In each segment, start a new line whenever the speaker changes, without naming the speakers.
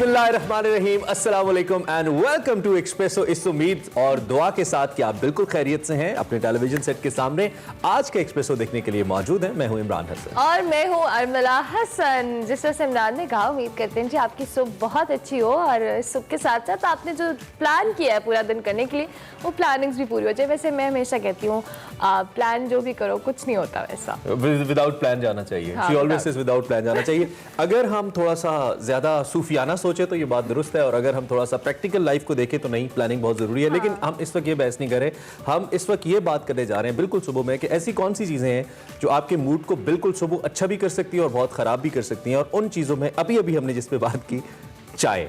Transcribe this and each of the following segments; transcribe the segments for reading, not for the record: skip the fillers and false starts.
बिस्मिल्लाहिर्रहमानिर्रहीम, अस्सलाम वालेकुम एंड वेलकम टू एक्सप्रेसो। इस उम्मीद और दुआ के साथ कि आप बिल्कुल खैरियत से हैं, अपने टेलीविजन सेट के सामने आज के एक्सप्रेसो देखने के लिए मौजूद हैं। मैं हूं इमरान हसन
और मैं हूं अरमला हसन। जिस तरह से इमरान ने कहा, उम्मीद करते हैं जी आपकी सुबह बहुत अच्छी हो और इस सुबह के साथ साथ आपने जो प्लान किया है पूरा दिन करने के लिए वो प्लानिंग्स भी पूरी हो जाए। वैसे मैं हमेशा कहती हूँ प्लान जो भी करो कुछ नहीं होता वैसा,
विदाउट प्लान जाना चाहिए। She always says without plan जाना चाहिए। अगर हम थोड़ा सा ज्यादा सूफियाना सोचे तो ये बात दुरुस्त है, और अगर हम थोड़ा सा प्रैक्टिकल लाइफ को देखें तो नहीं, प्लानिंग बहुत जरूरी है। लेकिन हम इस वक्त ये बहस नहीं कर रहे, हम इस वक्त ये बात करने जा रहे हैं बिल्कुल सुबह में कि ऐसी कौन सी चीजें हैं जो आपके मूड को बिल्कुल सुबह अच्छा भी कर सकती है और बहुत खराब भी कर सकती हैं। और उन चीजों में अभी अभी हमने जिस पे बात की, चाय।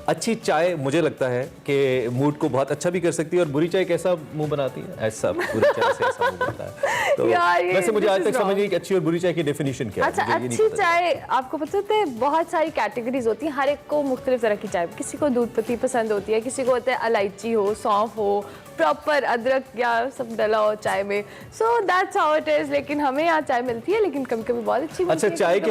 अच्छी चाय मुझे लगता है कि मूड को बहुत अच्छा भी कर सकती है, और बुरी चाय कैसा मुंह बनाती है, ऐसा बुरी चाय से ऐसा मुंह बनता है। तो वैसे मुझे आज तक समझ नहीं कि अच्छी और बुरी चाय की डेफिनेशन क्या है।
अच्छा, अच्छी चाय आपको पता है बहुत सारी कैटेगरीज होती हैं, हर एक को मुख्तलिफ तरह की चाय। किसी को दूध पत्ती पसंद होती है, किसी को होता है इलायची हो, सौंफ हो, प्रॉपर अदरक या सब डला हो चाय में। So that's how it is. लेकिन हमें यहाँ चाय मिलती है, लेकिन कभी कभी बहुत अच्छी मिलती है।
अच्छा, चाय के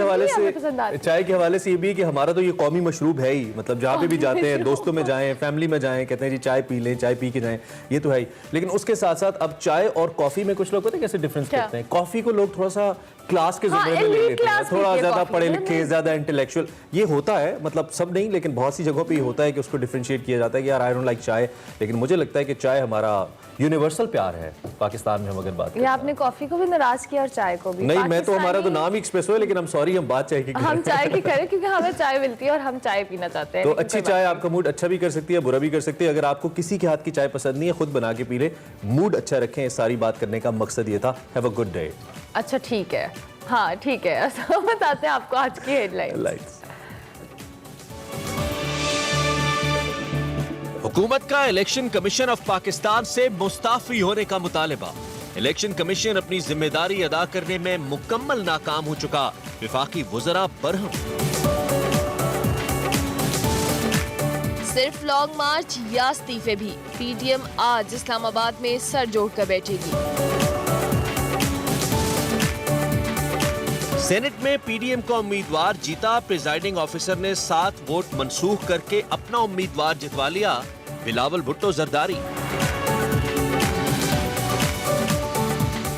हवाले से ये भी कि हमारा तो ये कौमी मशरूब है ही, मतलब जहाँ पे भी जाते हैं, दोस्तों में जाएं, फैमिली में जाएं, कहते हैं जी चाय पी लें, चाय पी के जाएं, ये तो है ही। लेकिन उसके साथ साथ अब चाय और कॉफी में कुछ लोग होते हैं कैसे डिफरेंस करते हैं। कॉफी को लोग थोड़ा सा क्लास के ज़रिए में ले लेते हैं, थोड़ा ज्यादा पढ़े लिखे, ज्यादा इंटेलेक्चुअल, ये होता है। मतलब सब नहीं, लेकिन बहुत सी जगहों पे ये होता है कि उसको डिफरेंशिएट किया जाता है कि यार आई डोंट लाइक चाय। लेकिन मुझे लगता है कि चाय हमारा यूनिवर्सल प्यार है पाकिस्तान में। हम अगर बात करें, आपने
कॉफी को भी नाराज किया और चाय को भी
नहीं। मैं तो, हमारा तो नाम ही एक्सप्रेसो है, लेकिन हम सॉरी, हम बात चाय की करें।
हम चाय की करें क्योंकि हमें चाय मिलती है और हम चाय पीना चाहते हैं।
तो अच्छी चाय आपका मूड अच्छा भी कर सकती है, बुरा भी कर सकती है। अगर आपको किसी के हाथ की चाय पसंद नहीं है, खुद बना के पी ले, मूड अच्छा रखें। इस सारी बात करने का मकसद ये था। Have a good day.
अच्छा ठीक है, हाँ ठीक है। बताते हैं आपको आज की हेडलाइंस।
हुकूमत का इलेक्शन कमीशन ऑफ पाकिस्तान से मुस्ताफी होने का मुतालिबा। इलेक्शन कमीशन अपनी जिम्मेदारी अदा करने में मुकम्मल नाकाम हो चुका, विफाकी वुज़रा बरहम।
सिर्फ लॉन्ग मार्च या इस्तीफे भी, पीडीएम आज इस्लामाबाद में सर जोड़कर बैठेगी।
सेनेट में पीडीएम का उम्मीदवार जीता, प्रिजाइडिंग ऑफिसर ने 7 वोट मनसूख करके अपना उम्मीदवार जितवा लिया, बिलावल भुट्टो जरदारी।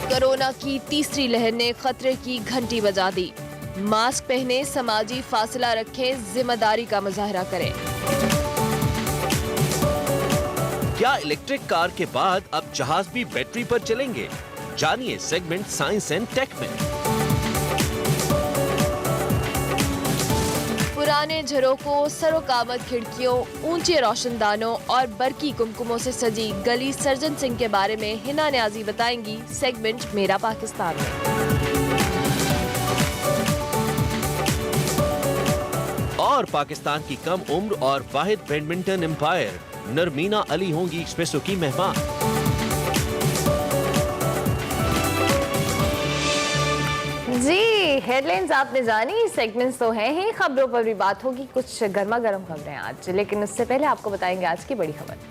कोरोना की तीसरी लहर ने खतरे की घंटी बजा दी। मास्क पहने, समाजी फासला रखें, जिम्मेदारी का मुजाहरा करें।
क्या इलेक्ट्रिक कार के बाद अब जहाज भी बैटरी पर चलेंगे? जानिए सेगमेंट साइंस एंड टेक में।
पुराने झरोकों, सरोकामत खिड़कियों, ऊंचे रोशनदानों और बरकी कुमकुमों से सजी गली सर्जन सिंह के बारे में हिना न्याजी बताएंगी सेगमेंट मेरा पाकिस्तान में।
और पाकिस्तान की कम उम्र और वाहिद बैडमिंटन एम्पायर नरमीना अली होंगी एक्सप्रेसो की मेहमान।
जी, हेडलाइंस आपने जानी, सेगमेंट्स तो हैं ही, खबरों पर भी बात होगी, कुछ गर्मा गर्म खबरें आज। लेकिन उससे पहले आपको बताएंगे आज की बड़ी खबर।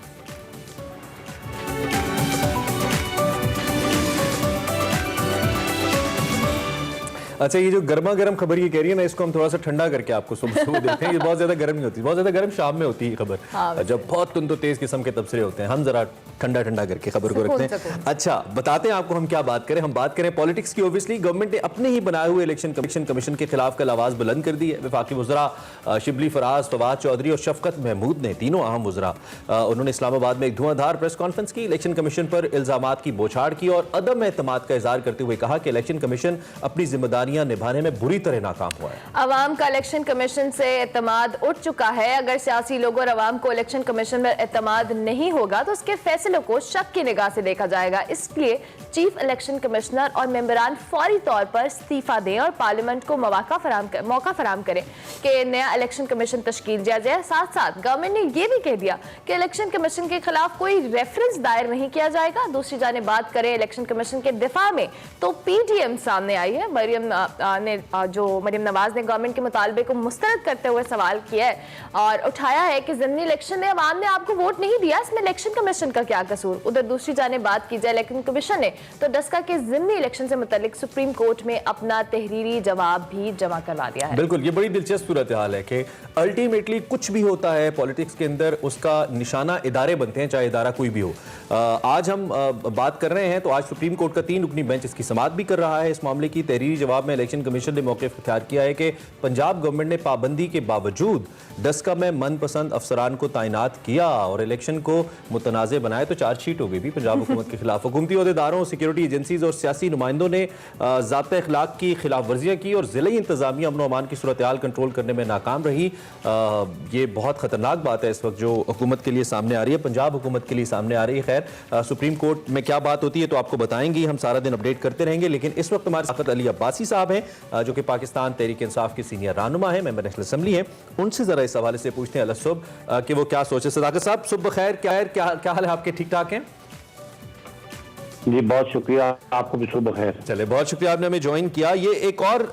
अच्छा, ये जो गर्मा गर्म खबर ये कह रही है ना, इसको हम थोड़ा सा ठंडा करके आपको सुबह सुबह देते हैं। ये बहुत ज्यादा गर्म नहीं होती, बहुत ज्यादा गर्म शाम में होती है खबर। जब बहुत तुंद तेज किस्म के तबसरे होते हैं, हम जरा ठंडा ठंडा करके खबर को रखते हैं। अच्छा, बताते हैं आपको हम क्या बात करें। हम बात करें पॉलिटिक्स की। ऑब्वियसली गवर्नमेंट ने अपने ही बनाए हुए इलेक्शन कमीशन के खिलाफ कल आवाज बुलंद कर दी है। वफाकी वज़रा शिबली फराज, फवाद चौधरी और शफकत महमूद ने, तीनों अहम वज़रा, उन्होंने इस्लामाबाद में एक धुआंधार प्रेस कॉन्फ्रेंस की। इलेक्शन कमीशन पर इल्जामात की बौछार की और अदम एतमाद का इजहार करते हुए कहा कि इलेक्शन कमीशन अपनी जिम्मेदारियां निभाने में बुरी तरह नाकाम हुआ है।
अवाम का इलेक्शन कमीशन से एतमाद उठ चुका है। अगर सियासी लोगों और अवाम को इलेक्शन कमीशन में एतमाद नहीं होगा तो उसके फैसलों को शक की निगाह से देखा जाएगा। इसलिए चीफ इलेक्शन कमिश्नर और मेंबरान फौरी तौर पर इस्तीफा दें और पार्लियामेंट को मौका फराहम करें कि नया इलेक्शन कमीशन तश्कील दिया जाए। साथ साथ गवर्नमेंट ने यह भी कह दिया कि इलेक्शन कमीशन के खिलाफ कोई रेफरेंस दायर नहीं किया जाएगा। दूसरी जाने बात करें इलेक्शन कमीशन के दिफा में, तो पीडीएम सामने आई है। मरियम ने जो मरीम नवाज ने गवर्नमेंट के मुतालबे को मुस्तरद करते हुए सवाल किया है और उठाया है कि ज़िमनी इलेक्शन में अवाम ने आपको वोट नहीं दिया, इसमें इलेक्शन कमीशन का क्या कसूर। उधर दूसरी जानिब बात की जाए इलेक्शन कमीशन ने तो डस्का के ज़िमनी इलेक्शन से मुतल्लिक सुप्रीम कोर्ट में अपना तहरीरी जवाब भी जमा करवा दिया है।
बिल्कुल, ये बड़ी दिलचस्प सूरत हाल है कि अल्टीमेटली कुछ भी होता है पॉलिटिक्स के अंदर, उसका निशाना इदारे बनते हैं, चाहे इदारा कोई भी हो। आज हम बात कर रहे हैं तो आज सुप्रीम कोर्ट का 3 रुकनी बेंच इसकी समाअत भी कर रहा है। इस मामले की तहरीरी जवाब में इलेक्शन कमीशन ने मौक़िफ़ इख्तियार किया है कि पंजाब गवर्नमेंट ने पाबंदी के बावजूद डस्का में मनपसंद अफसरान को तैनात किया और इलेक्शन को मुतनाज़ बनाया, तो चार्जशीट हो गई भी पंजाब हुकूमत के खिलाफ। हुकूमती अहदेदारों, सिक्योरिटी एजेंसीज और सियासी नुमाइंदों ने ज़ाब्ता अखलाक की खिलाफ वर्जियाँ की और ज़िली इंतज़ामिया अमन अमान की सूरत हाल कंट्रोल करने में नाकाम रही। ये बहुत ख़तरनाक बात है इस वक्त जो हुकूमत के लिए सामने आ रही है, पंजाब हुकूमत के लिए सामने आ रही है। खैर सुप्रीम कोर्ट में क्या बात होती है तो आपको बताएंगे, हम सारा दिन अपडेट करते रहेंगे। लेकिन इस वक्त हमारे साथ अली अब्बासी साहब हैं जो कि पाकिस्तान तहरीक इंसाफ के सीनियर रहनुमा है, मेंबर नेशनल असेंबली हैं। उनसे ज़रा इस हवाले से पूछते हैं अलसुब कि वो क्या सोचे। सदाकत साहब सुबह खैर, क्या हाल है आपके? ठीक ठाक हैं
जी? बहुत शुक्रिया, आपको भी सुबह खैर।
चले, बहुत शुक्रिया आपने हमें ज्वाइन किया। ये एक और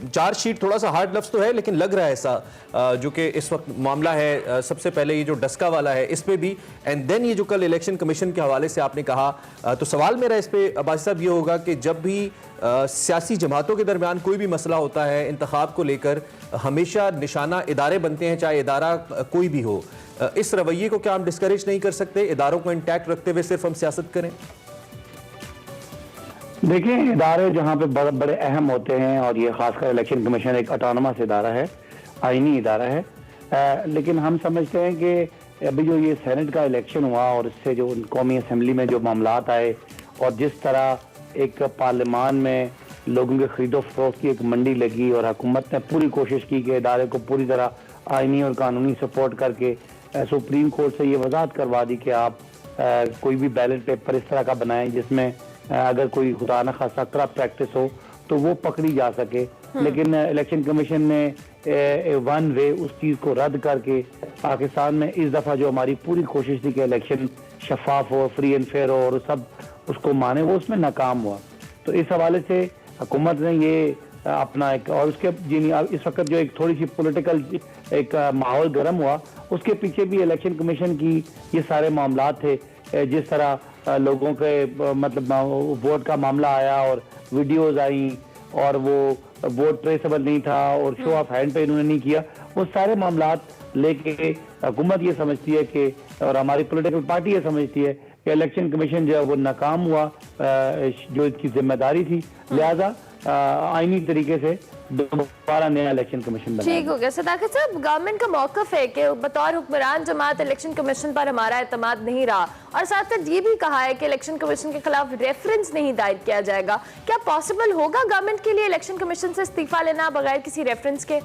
चार्जशीट, थोड़ा सा हार्ड लफ्ज़ तो है लेकिन लग रहा है ऐसा, जो कि इस वक्त मामला है। सबसे पहले ये जो डस्का वाला है इस पे भी, एंड देन ये जो कल इलेक्शन कमीशन के हवाले से आपने कहा, तो सवाल मेरा इस पे अब्बासी साहब ये होगा कि जब भी सियासी जमातों के दरमियान कोई भी मसला होता है इंतखाब को लेकर, हमेशा निशाना इदारे बनते हैं, चाहे इदारा कोई भी हो। इस रवैये को क्या हम डिस्करेज नहीं कर सकते? इदारों को इंटैक्ट रखते हुए सिर्फ हम सियासत करें?
देखिए, इदारे जहाँ पे बड़े अहम होते हैं, और ये खासकर इलेक्शन कमीशन एक ऑटोनमस इदारा है, आईनी इदारा है, लेकिन हम समझते हैं कि अभी जो ये सेनेट का इलेक्शन हुआ और इससे जो कौमी असम्बली में जो मामलात आए और जिस तरह एक पार्लियामान में लोगों के खरीदो फरोख्त की एक मंडी लगी और हुकूमत ने पूरी कोशिश की कि इदारे को पूरी तरह आईनी और कानूनी सपोर्ट करके सुप्रीम कोर्ट से ये वजाहत करवा दी कि आप कोई भी बैलेट पेपर इस तरह का बनाएं जिसमें अगर कोई खुदा न खासा करप्ट प्रैक्टिस हो तो वो पकड़ी जा सके। लेकिन इलेक्शन कमीशन ने वन वे उस चीज़ को रद्द करके पाकिस्तान में इस दफ़ा जो हमारी पूरी कोशिश थी कि इलेक्शन शफाफ हो, फ्री एंड फेयर हो और सब उसको माने, वो उसमें नाकाम हुआ। तो इस हवाले से हुकूमत ने ये अपना एक, और उसके इस वक्त जो एक थोड़ी सी पॉलिटिकल एक माहौल गर्म हुआ, उसके पीछे भी इलेक्शन कमीशन की ये सारे मामला थे। जिस तरह लोगों के मतलब वोट का मामला आया और वीडियोस आई और वो वोट ट्रेसेबल नहीं था और शो ऑफ हैंड पे इन्होंने नहीं किया, वो सारे मामलात लेके हुकूमत ये समझती है कि, और हमारी पॉलिटिकल पार्टी ये समझती है कि इलेक्शन कमीशन जो है वो नाकाम हुआ, जो इसकी जिम्मेदारी थी, लिहाजा आईनी तरीके से दोबारा नया इलेक्शन कमीशन बनाया।
ठीक हो गया। सदाकत साहब, गवर्नमेंट का मौकफ है कि बतौर हुक्मरान जमात इलेक्शन कमीशन पर हमारा एतमाद नहीं रहा, और साथ साथ ये भी कहा है कि इलेक्शन कमीशन के खिलाफ रेफरेंस नहीं दायर किया जाएगा। क्या पॉसिबल होगा गवर्नमेंट के लिए इलेक्शन कमीशन से इस्तीफा लेना बगैर किसी रेफरेंस के?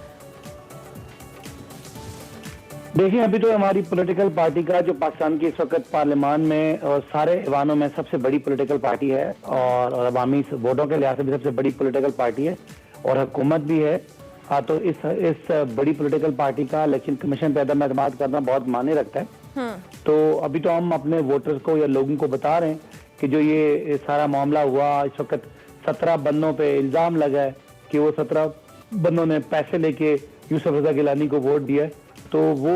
देखिए, अभी तो हमारी पॉलिटिकल पार्टी का जो पाकिस्तान की इस वक्त पार्लियामान में और सारे ऐवानों में सबसे बड़ी पॉलिटिकल पार्टी है और अवामी वोटों के लिहाज से भी सबसे बड़ी पॉलिटिकल पार्टी है और हुकूमत भी है। तो इस बड़ी पॉलिटिकल पार्टी का इलेक्शन कमीशन पे अदम एतमाद करना बहुत मायने रखता है। तो अभी तो हम अपने वोटर्स को या लोगों को बता रहे हैं कि जो ये सारा मामला हुआ, इस वक्त 17 बंदों पे इल्ज़ाम लगा है कि वो 17 बंदों ने पैसे लेके यूसुफ रजा गिलानी को वोट दिया, तो वो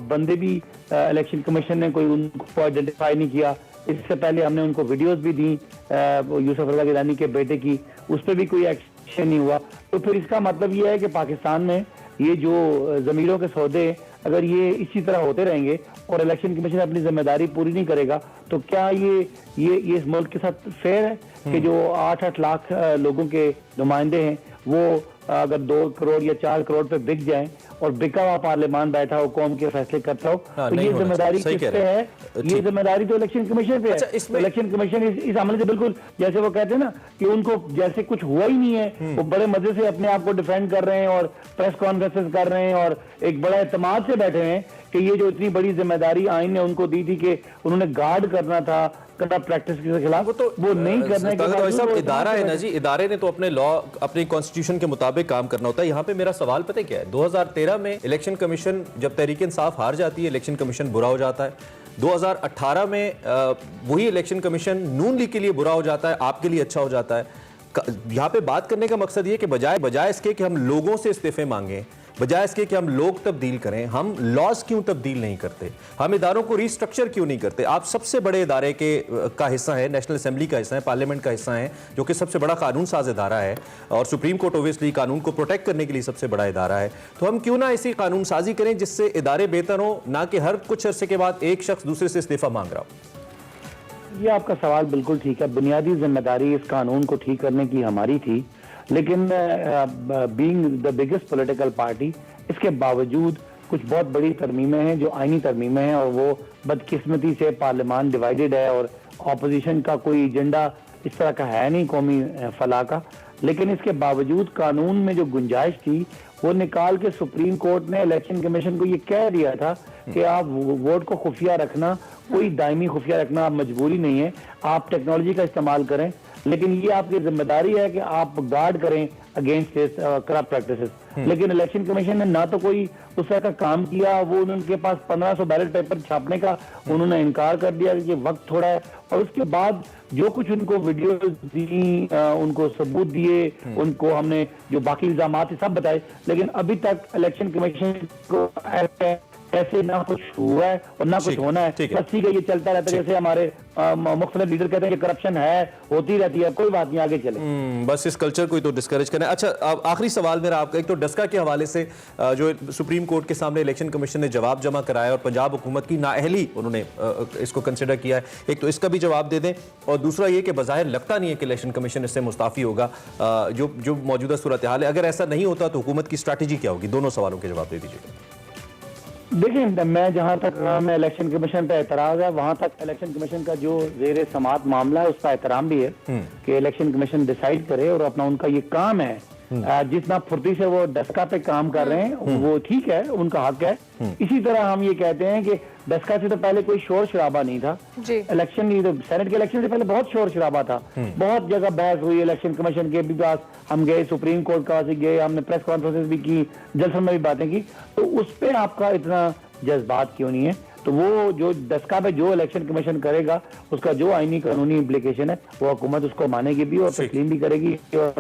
बंदे भी इलेक्शन कमीशन ने कोई उनको आइडेंटिफाई नहीं किया। इससे पहले हमने उनको वीडियोस भी दी यूसुफ रजा गिलानी के बेटे की, उस पर भी कोई एक्शन नहीं हुआ। तो फिर इसका मतलब ये है कि पाकिस्तान में ये जो ज़मीरों के सौदे अगर ये इसी तरह होते रहेंगे और इलेक्शन कमीशन अपनी जिम्मेदारी पूरी नहीं करेगा, तो क्या ये इस मुल्क के साथ फेयर है कि जो 8-8 लाख लोगों के नुमाइंदे हैं वो अगर 2 करोड़ या 4 करोड़ पे बिक जाएं और बिका हुआ पार्लियामान बैठा हो, कौम के फैसले करता हो, तो ये जिम्मेदारी किस पे है? ये जिम्मेदारी तो इलेक्शन कमीशन पे है। तो इलेक्शन कमीशन इस अमल से बिल्कुल, जैसे वो कहते हैं ना कि उनको जैसे कुछ हुआ ही नहीं है, वो बड़े मजे से अपने आप को डिफेंड कर रहे हैं और प्रेस कॉन्फ्रेंसेस कर रहे हैं और एक बड़ा एतमाद से बैठे हैं कि ये जो इतनी बड़ी जिम्मेदारी आइन ने उनको दी थी कि उन्होंने गार्ड करना था करप्ट प्रैक्टिस के खिलाफ, वो नहीं करने के
इदारा है ना जी, इदारे ने तो अपने लॉ, अपने कॉन्स्टिट्यूशन के मुताबिक काम करना होता है। यहाँ पे मेरा सवाल पता है क्या है? 2013 में इलेक्शन कमीशन, जब तहरीक इंसाफ हार जाती है, इलेक्शन कमीशन बुरा हो जाता है। 2018 में वही इलेक्शन कमीशन नून लीग के लिए बुरा हो जाता है, आपके लिए अच्छा हो जाता है। यहाँ पे बात करने का मकसद ये कि बजाय इसके कि हम लोगों से इस्तीफे मांगें, बजाय इसके कि हम लोग तब्दील करें, हम लॉज क्यों तब्दील नहीं करते, हम इदारों को रिस्ट्रक्चर क्यों नहीं करते। आप सबसे बड़े इदारे का हिस्सा है, नेशनल असेंबली का हिस्सा है, पार्लियामेंट का हिस्सा है, जो कि सबसे बड़ा कानून साज इदारा है, और सुप्रीम कोर्ट ओबियसली कानून को प्रोटेक्ट करने के लिए सबसे बड़ा इदारा है। तो हम क्यों ना ऐसी कानून साजी करें जिससे इदारे बेहतर हो, ना कि हर कुछ अरसे के बाद एक शख्स दूसरे से इस्तीफा मांग रहा हो।
ये आपका सवाल बिल्कुल ठीक है। बुनियादी जिम्मेदारी इस कानून को ठीक करने की हमारी थी, लेकिन being the biggest political party, इसके बावजूद कुछ बहुत बड़ी तरमीमें हैं जो आईनी तरमीमें हैं, और वो बदकिस्मती से पार्लियामान डिवाइडेड है और ऑपोजिशन का कोई एजेंडा इस तरह का है नहीं कौमी फलाह का। लेकिन इसके बावजूद कानून में जो गुंजाइश थी वो निकाल के सुप्रीम कोर्ट ने इलेक्शन कमीशन को ये कह दिया था कि आप वोट को खुफिया रखना, कोई दायमी खुफिया रखना मजबूरी नहीं है, आप टेक्नोलॉजी का इस्तेमाल करें, लेकिन ये आपकी जिम्मेदारी है कि आप गार्ड करें अगेंस्ट करप्ट प्रैक्टिसेस। लेकिन इलेक्शन कमीशन ने ना तो कोई उस तरह का काम किया, वो उनके पास 1500 बैलेट पेपर छापने का उन्होंने इनकार कर दिया कि वक्त थोड़ा है, और उसके बाद जो कुछ उनको वीडियो दी, उनको सबूत दिए, उनको हमने जो बाकी इल्जाम थे सब बताए, लेकिन अभी तक इलेक्शन कमीशन को ऐसे ना कुछ हुआ है और ना कुछ होना है। बस ठीक है, ये चलता रहता है, जैसे हमारे मुख्तलिफ लीडर कहते हैं कि करप्शन है, होती रहती है, कोई बात नहीं, आगे चले।
बस इस कल्चर को ही तो डिस्करेज करना है। अच्छा, आखिरी सवाल मेरा आपका, एक तो डस्का के हवाले से जो सुप्रीम कोर्ट के सामने इलेक्शन कमीशन ने जवाब जमा कराया और पंजाब हुकूमत की नाअहली उन्होंने इसको कंसिडर किया है, एक तो इसका भी जवाब दे दें, और दूसरा ये कि बज़ाहिर लगता नहीं है कि इलेक्शन कमीशन इससे मुस्ताफ़ी होगा, जो मौजूदा सूरत हाल है, अगर ऐसा नहीं होता तो हुकूमत की स्ट्रैटेजी क्या होगी? दोनों सवालों के जवाब दे दीजिएगा।
देखिए, मैं जहां तक मैं इलेक्शन कमीशन पे एतराज है, वहां तक इलेक्शन कमीशन का जो ज़ेर समात मामला है उसका एहतराम भी है कि इलेक्शन कमीशन डिसाइड करे, और अपना उनका ये काम है, जितना फुर्ती से वो डस्का पे काम कर रहे हैं वो ठीक है, उनका हक है। इसी तरह हम ये कहते हैं कि डस्का से तो पहले कोई शोर शराबा नहीं था, इलेक्शन तो सेनेट के इलेक्शन से पहले बहुत शोर शराबा था, बहुत जगह बहस हुई इलेक्शन कमीशन के भी पास, हम गए सुप्रीम कोर्ट का गए, हमने प्रेस कॉन्फ्रेंस भी की, जलसों में भी बातें की, तो उस पर आपका इतना जज्बात क्यों नहीं है? तो वो जो डस्का पे जो इलेक्शन कमीशन करेगा उसका जो आईनी कानूनी इम्प्लीकेशन है वो हुकूमत उसको मानेगी भी और तस्लीम भी करेगी और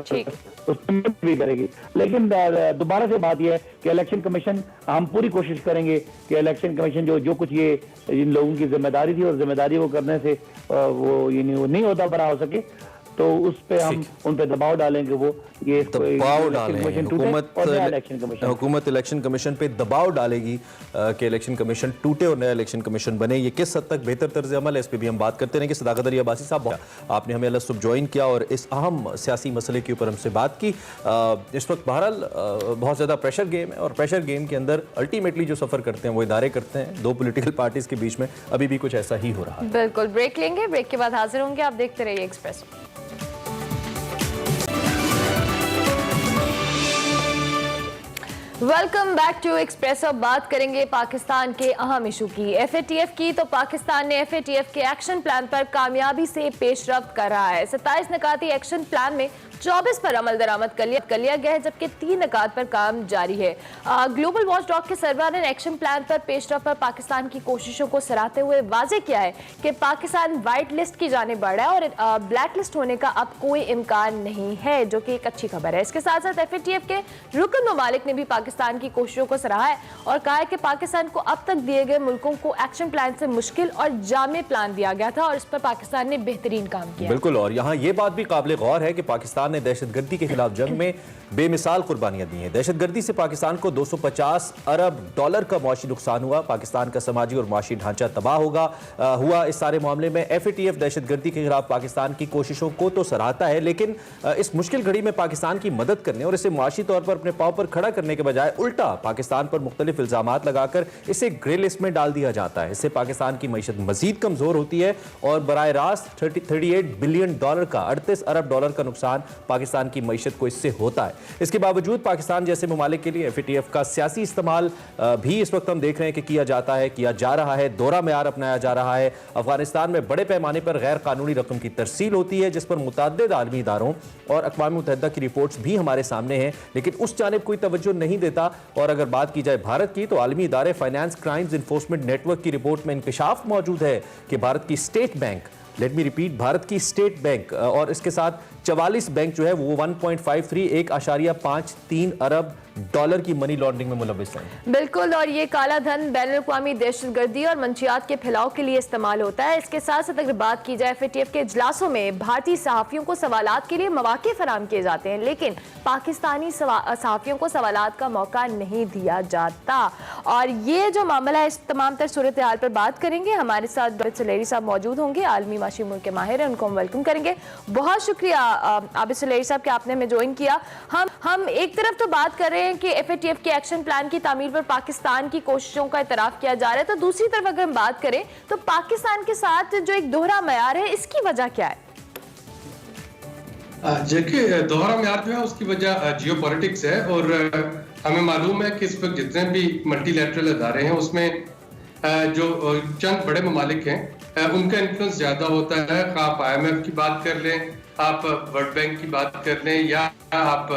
उसमें भी करेगी। लेकिन दोबारा से बात यह है कि इलेक्शन कमीशन, हम पूरी कोशिश करेंगे कि इलेक्शन कमीशन जो कुछ ये इन लोगों की जिम्मेदारी थी और जिम्मेदारी वो करने से वो नहीं होता बड़ा हो सके, तो उस पे हम उन पे दबाव डालेंगे, वो ये
दबाव डालेंगे, हुकूमत इलेक्शन कमीशन पे दबाव डालेगी कि इलेक्शन कमीशन टूटे और नया इलेक्शन कमीशन बने। ये किस हद तक बेहतर तर्ज अमल है इस पे भी हम बात करते रहेंगे। सदाकत अली अब्बासी साहब, आपने हमें अलग सुबह ज्वाइन किया और इस अहम सियासी मसले के ऊपर हमसे बात की। इस वक्त बहरहाल बहुत ज़्यादा प्रेशर गेम है, और प्रेशर गेम के अंदर अल्टीमेटली जो सफ़र करते हैं वो इदारे करते हैं, दो पोलिटिकल पार्टीज के बीच में अभी भी कुछ ऐसा ही हो रहा है।
बिल्कुल, ब्रेक लेंगे, ब्रेक के बाद हाजिर होंगे, आप देखते रहिए Expresso. Welcome back to Expresso. बात करेंगे पाकिस्तान के अहम इशू की, एफएटीएफ की। तो पाकिस्तान ने एफएटीएफ के एक्शन प्लान पर कामयाबी से पेशरफ्त कर रहा है। 27 नकाती एक्शन प्लान में 24 पर अमल दरामद कर लिया गया है, जबकि 3 नकात पर काम जारी है। ग्लोबल वॉच डॉग के सरबराह ने एक्शन प्लान पर पेशरफ्त पर पाकिस्तान की कोशिशों को सराहते हुए वाजे किया है कि पाकिस्तान व्हाइट लिस्ट की जाने बढ़ा है और ब्लैक लिस्ट होने का अब कोई इम्कान नहीं है, जो कि एक अच्छी खबर है। इसके साथ साथ एफएटीएफ के रुकन ममालिक ने भी पाकिस्तान की कोशिशों को सराहा है और कहा है कि पाकिस्तान को अब तक दिए गए मुल्कों को एक्शन प्लान से मुश्किल और जामे प्लान दिया गया था और इस पर पाकिस्तान ने बेहतरीन काम किया।
बिल्कुल, और यहाँ ये बात भी काबिल गौर है कि पाकिस्तान ने दहशतगर्दी के खिलाफ जंग में बेमिसाल कुर्बानियां दी हैं। दहशतगर्दी से पाकिस्तान को $250 अरब का मुआशी नुकसान हुआ, पाकिस्तान का समाजी और मुआशी ढांचा तबाह हुआ। इस सारे मामले में एफएटीएफ दहशतगर्दी के खिलाफ पाकिस्तान की कोशिशों को तो सराहता है, लेकिन इस मुश्किल घड़ी में पाकिस्तान की मदद करने और इसे मुआशी तौर पर अपने पांव पर खड़ा करने के बजाय उल्टा पाकिस्तान पर मुख्तलिफ इल्जामात लगाकर इसे ग्रे लिस्ट में डाल दिया जाता है। इससे पाकिस्तान की मईशत मजीद कमजोर होती है और बराह रास्त $38 बिलियन का $38 अरब का नुकसान पाकिस्तान की मईशत को इससे होता है। इसके बावजूद पाकिस्तान जैसे ममालिक के लिए एफएटीएफ का सियासी इस्तेमाल भी इस वक्त हम देख रहे हैं कि किया जा रहा है, दोहरा मेयार अपनाया जा रहा है। अफगानिस्तान में बड़े पैमाने पर गैर कानूनी रकम की तरसील होती है, जिस पर मुतअद्दिद आलमी इदारों और अक़वाम मुत्तहिदा की रिपोर्ट्स भी हमारे सामने हैं, लेकिन उस जानिब कोई तवज्जो नहीं देता। और अगर बात की जाए भारत की, तो आलमी इदारे फाइनेंस क्राइम्स इन्फोर्समेंट नेटवर्क की रिपोर्ट में इंकशाफ मौजूद है कि भारत की state bank, let me repeat, Bharat की स्टेट बैंक और इसके साथ 44 बैंक जो है वो 1.53 अरब डॉलर की मनी लॉन्ड्रिंग में मुलविस हैं।
बिल्कुल, और ये काला धन बैनुल-अक़वामी दहशतगर्दी और मंशियात के फैलाव के लिए इस्तेमाल होता है। इसके साथ साथ अगर बात की जाए FATF के इजलासों में भारतीय सहाफ़ियों को सवालात के लिए मौके फराहम किए जाते हैं, लेकिन पाकिस्तानी सहाफ़ियों को सवालात का मौका नहीं दिया जाता। और ये जो मामला है, इस तमाम तर सूरत हाल पर बात करेंगे। हमारे साथ डॉक्टर सुलेरी साहब मौजूद होंगे, आलमी माशी उमूर के माहिर हैं, उनको हम वेलकम करेंगे। बहुत शुक्रिया आबिद सुलेरी साहब कि आपने हमें ज्वाइन किया। हम एक तरफ तो बात कर रहे हैं कि FATF के एक्शन प्लान की तामील पर पाकिस्तान की कोशिशों का इतराफ किया जा रहा है, तो दूसरी तरफ अगर हम बात करें तो पाकिस्तान के साथ जो एक दोहरा मयार है, इसकी वजह क्या है?
देखिए, दोहरा म्यार जो है उसकी वजह जियोपॉलिटिक्स है। और हमें मालूम है कि इस वक्त जितने भी मल्टीलैटरल अदारे हैं उसमें जो चंद बड़े ममालिक हैं उनका इन्फ्लुएंस ज्यादा होता है। आप IMF की बात कर लें, आप वर्ल्ड बैंक की बात कर लें, या आप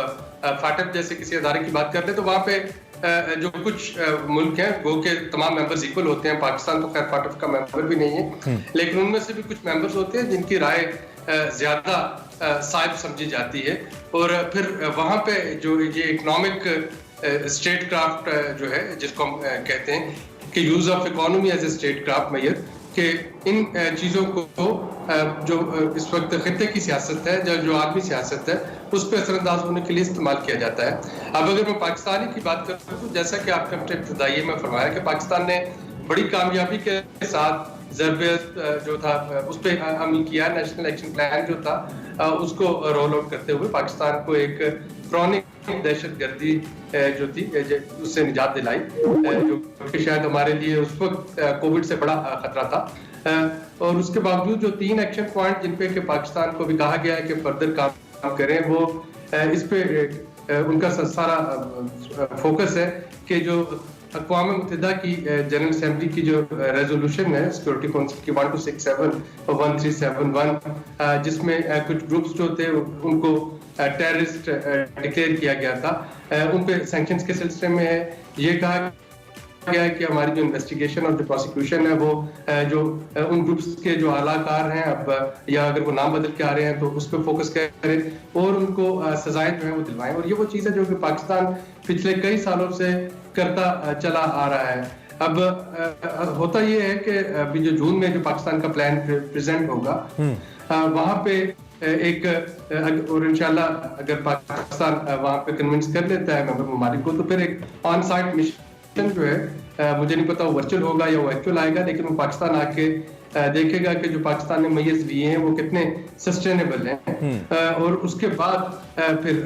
FATF जैसे किसी अदारे की बात कर लें, तो वहाँ पे जो कुछ मुल्क हैं वो के तमाम मेंबर्स इक्वल होते हैं। पाकिस्तान तो खैर FATF का मेंबर भी नहीं है, लेकिन उनमें से भी कुछ मेंबर्स होते हैं जिनकी राय ज्यादा साइब समझी जाती है। और फिर वहाँ पे जो ये इकोनॉमिक स्टेट क्राफ्ट जो है, जिसको हम कहते हैं कि use of economy as a statecraft major, कि इन चीज़ों को जो इस वक्त खित्ते की सियासत है, जो आलमी सियासत है, उस पर असरअंदाज होने के लिए इस्तेमाल किया जाता है। अब अगर मैं पाकिस्तानी की बात करूँ तो जैसा कि आपने अपने इब्तिदाई में फरमाया कि पाकिस्तान ने बड़ी कामयाबी के साथ ज़रबे जो था उस पर अमल किया। नेशनल एक्शन प्लान जो था उसको रोल आउट करते हुए पाकिस्तान को एक क्रॉनिक दहशतगर्दी जो थी उससे निजात दिलाई, जो कि शायद हमारे लिए उस वक्त कोविड से बड़ा खतरा था। और उसके बावजूद जो 3 एक्शन पॉइंट जिन पे कि पाकिस्तान को भी कहा गया है कि फर्दर काम करें, वो इस पे उनका सारा फोकस है कि जो अक़वाम मुत्तहिदा की जनरल असेंबली की जो रेजोल्यूशन है सिक्योरिटी काउंसिल की 1267 और 1371, जिसमें कुछ ग्रुप्स जो थे उनको टेररिस्ट डिक्लेयर किया गया था, उन पे सैंक्शंस के सिलसिले में ये कहा गया है कि हमारी जो इन्वेस्टिगेशन और जो प्रोसिक्यूशन है वो जो उन ग्रुप्स के जो आलाकार हैं, अब या अगर वो नाम बदल के आ रहे हैं तो उस पर फोकस करें और उनको सजाएं जो है वो दिलवाएं। और ये वो चीज़ है जो कि पाकिस्तान पिछले कई सालों से करता चला आ रहा है। अब होता ये है कि अभी जो जून में जो पाकिस्तान का प्लान प्रेजेंट होगा, वहाँ पे एक और इंशाल्लाह अगर पाकिस्तान वहाँ पे कन्विंस कर लेता है मेंबर ममालिक को, तो फिर एक ऑन साइट मिशन जो है, मुझे नहीं पता वो वर्चुअल होगा या वो एक्चुअल आएगा, लेकिन वो पाकिस्तान आके देखेगा कि जो पाकिस्तान ने मैय्यज लिए हैं वो कितने सस्टेनेबल हैं। और उसके बाद फिर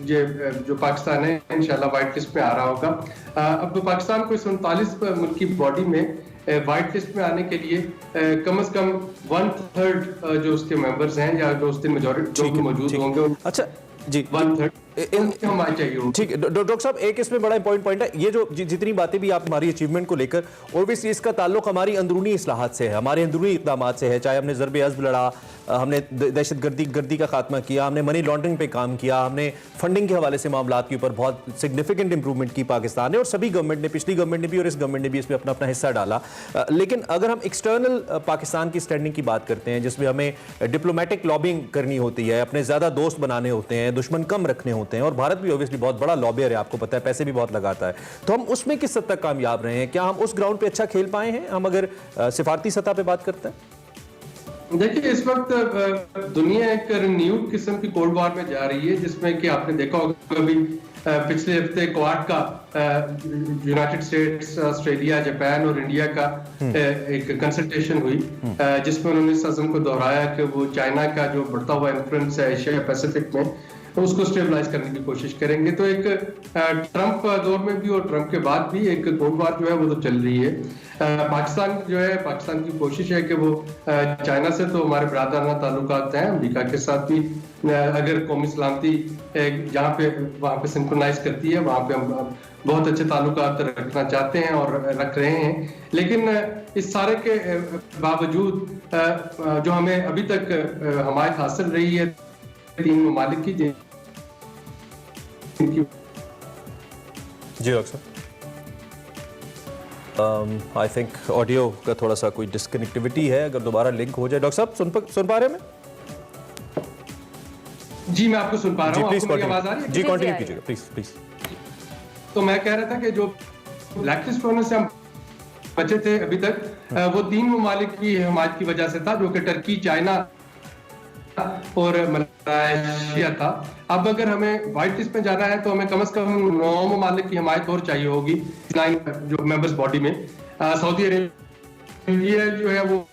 ये जो पाकिस्तान है इंशाल्लाह वाइट लिस्ट में आ रहा होगा। अब तो पाकिस्तान को 39 मुल्की बॉडी में वाइट लिस्ट में आने के लिए कम से कम 1/3 जो उसके मेंबर्स हैं या जो उसके मेजॉरिटी जो मौजूद होंगे, अच्छा जी 1/3
ठीक है। डॉक्टर साहब, एक इसमें बड़ा इंपॉर्टेंट पॉइंट है, ये जो जितनी बातें भी आप हमारी अचीवमेंट को लेकर, ऑब्वियसली इसका ताल्लुक हमारी अंदरूनी इस्लाहात से है, हमारे अंदरूनी इक़दामात से है। चाहे हमने ज़रबे अज़्ब लड़ा, हमने दहशतगर्दी का खात्मा किया, हमने मनी लॉन्ड्रिंग पे काम किया, हमने फंडिंग के हवाले से मामलात के ऊपर बहुत सिग्निफिकेंट इंप्रूवमेंट की पाकिस्तान ने, और सभी गवर्नमेंट ने, पिछली गवर्नमेंट ने भी और इस गवर्नमेंट ने भी इसमें अपना अपना हिस्सा डाला। लेकिन अगर हम एक्सटर्नल पाकिस्तान की स्टैंडिंग की बात करते हैं, जिसमें हमें डिप्लोमेटिक लॉबिंग करनी होती है, अपने ज़्यादा दोस्त बनाने होते हैं, दुश्मन कम रखने होते हैं, और भारत भी ऑब्वियसली बहुत बड़ा लॉबियर है, आपको पता है, पैसे भी बहुत लगाता है, तो हम उसमें किस हद तक कामयाब रहे हैं? क्या हम उस ग्राउंड पे अच्छा खेल पाए हैं, हम अगर सिफारती सतह पे बात करते हैं?
देखिए, इस वक्त दुनिया एक न्यू किस्म की कोल्ड वॉर में जा रही है, जिसमें कि आपने देखा होगा अभी पिछले हफ्ते क्वाड का यूनाइटेड स्टेट्स, ऑस्ट्रेलिया, जापान और इंडिया का एक कंसल्टेशन हुई, जिसमें उन्होंने इस अज़म को दोहराया कि वो चाइना का जो बढ़ता हुआ इन्फ्लुएंस है एशिया पैसिफिक में, उसको स्टेबलाइज करने की कोशिश करेंगे। तो एक ट्रंप दौर में भी और ट्रंप के बाद भी एक कोल्ड वॉर जो है वो तो चल रही है। पाकिस्तान जो है, पाकिस्तान की कोशिश है कि वो चाइना से तो हमारे बरादराना ताल्लुकात हैं, अमेरिका के साथ भी अगर कौमी सलामती जहाँ पे वहाँ पे सिंक्रोनाइज करती है, वहाँ पे हम बहुत अच्छे ताल्लुकात रखना चाहते हैं और रख रहे हैं। लेकिन इस सारे के बावजूद जो हमें अभी तक हमायत हासिल रही है 3 ममालिक की,
जी डॉक्टर साहब, आई थिंक ऑडियो का थोड़ा सा कोई डिस्कनेक्टिविटी है, अगर दोबारा लिंक हो जाए। डॉक्टर साहब सुन पा रहे हैं?
जी मैं आपको सुन पा रहा हूँ,
प्लीज
आपको मेरी आवाज आ रही है?
जी कंटिन्यू
आ रही है।
कीजिएगा प्लीज प्लीज।
तो मैं कह रहा था कि जो ब्लैक लिस्ट होने से हम बचे थे अभी तक, वो 3 ममालिक की हमायत की वजह से था, जो कि टर्की, चाइना और मलेशिया था। अब अगर हमें व्हाइट लिस्ट में जाना है तो हमें कम से कम 9 ममालिक की हमायत और चाहिए होगी 9 जो मेंबर्स बॉडी में। सऊदी अरेबिया जो है वो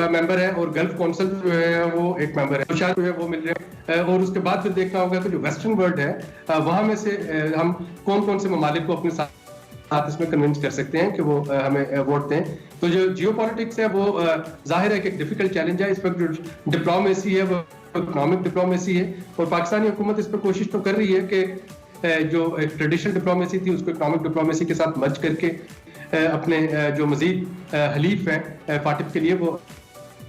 मेंबर है और गल्फ काउंसिल जो है वो एक मेंबर है, तो शायद जो है वो मिल रहे हैं। और उसके बाद फिर देखना होगा कि जो वेस्टर्न वर्ल्ड है वहां में से हम कौन कौन से ममालिक को अपने साथ इसमें कन्विंस कर सकते हैं कि वो हमें वोट दें। तो जो जियो पॉलिटिक्स है वो जाहिर है कि एक डिफिकल्ट चैलेंज है। इस पर जो डिप्लोमेसी है वो इकोनॉमिक डिप्लोमेसी है, और पाकिस्तानी हुकूमत इस पर कोशिश तो कर रही है कि जो एक ट्रेडिशनल डिप्लोमेसी थी उसको इकोनॉमिक डिप्लोमेसी के साथ मर्ज करके अपने जो मजीद हलीफ हैं फाटिफ के लिए वो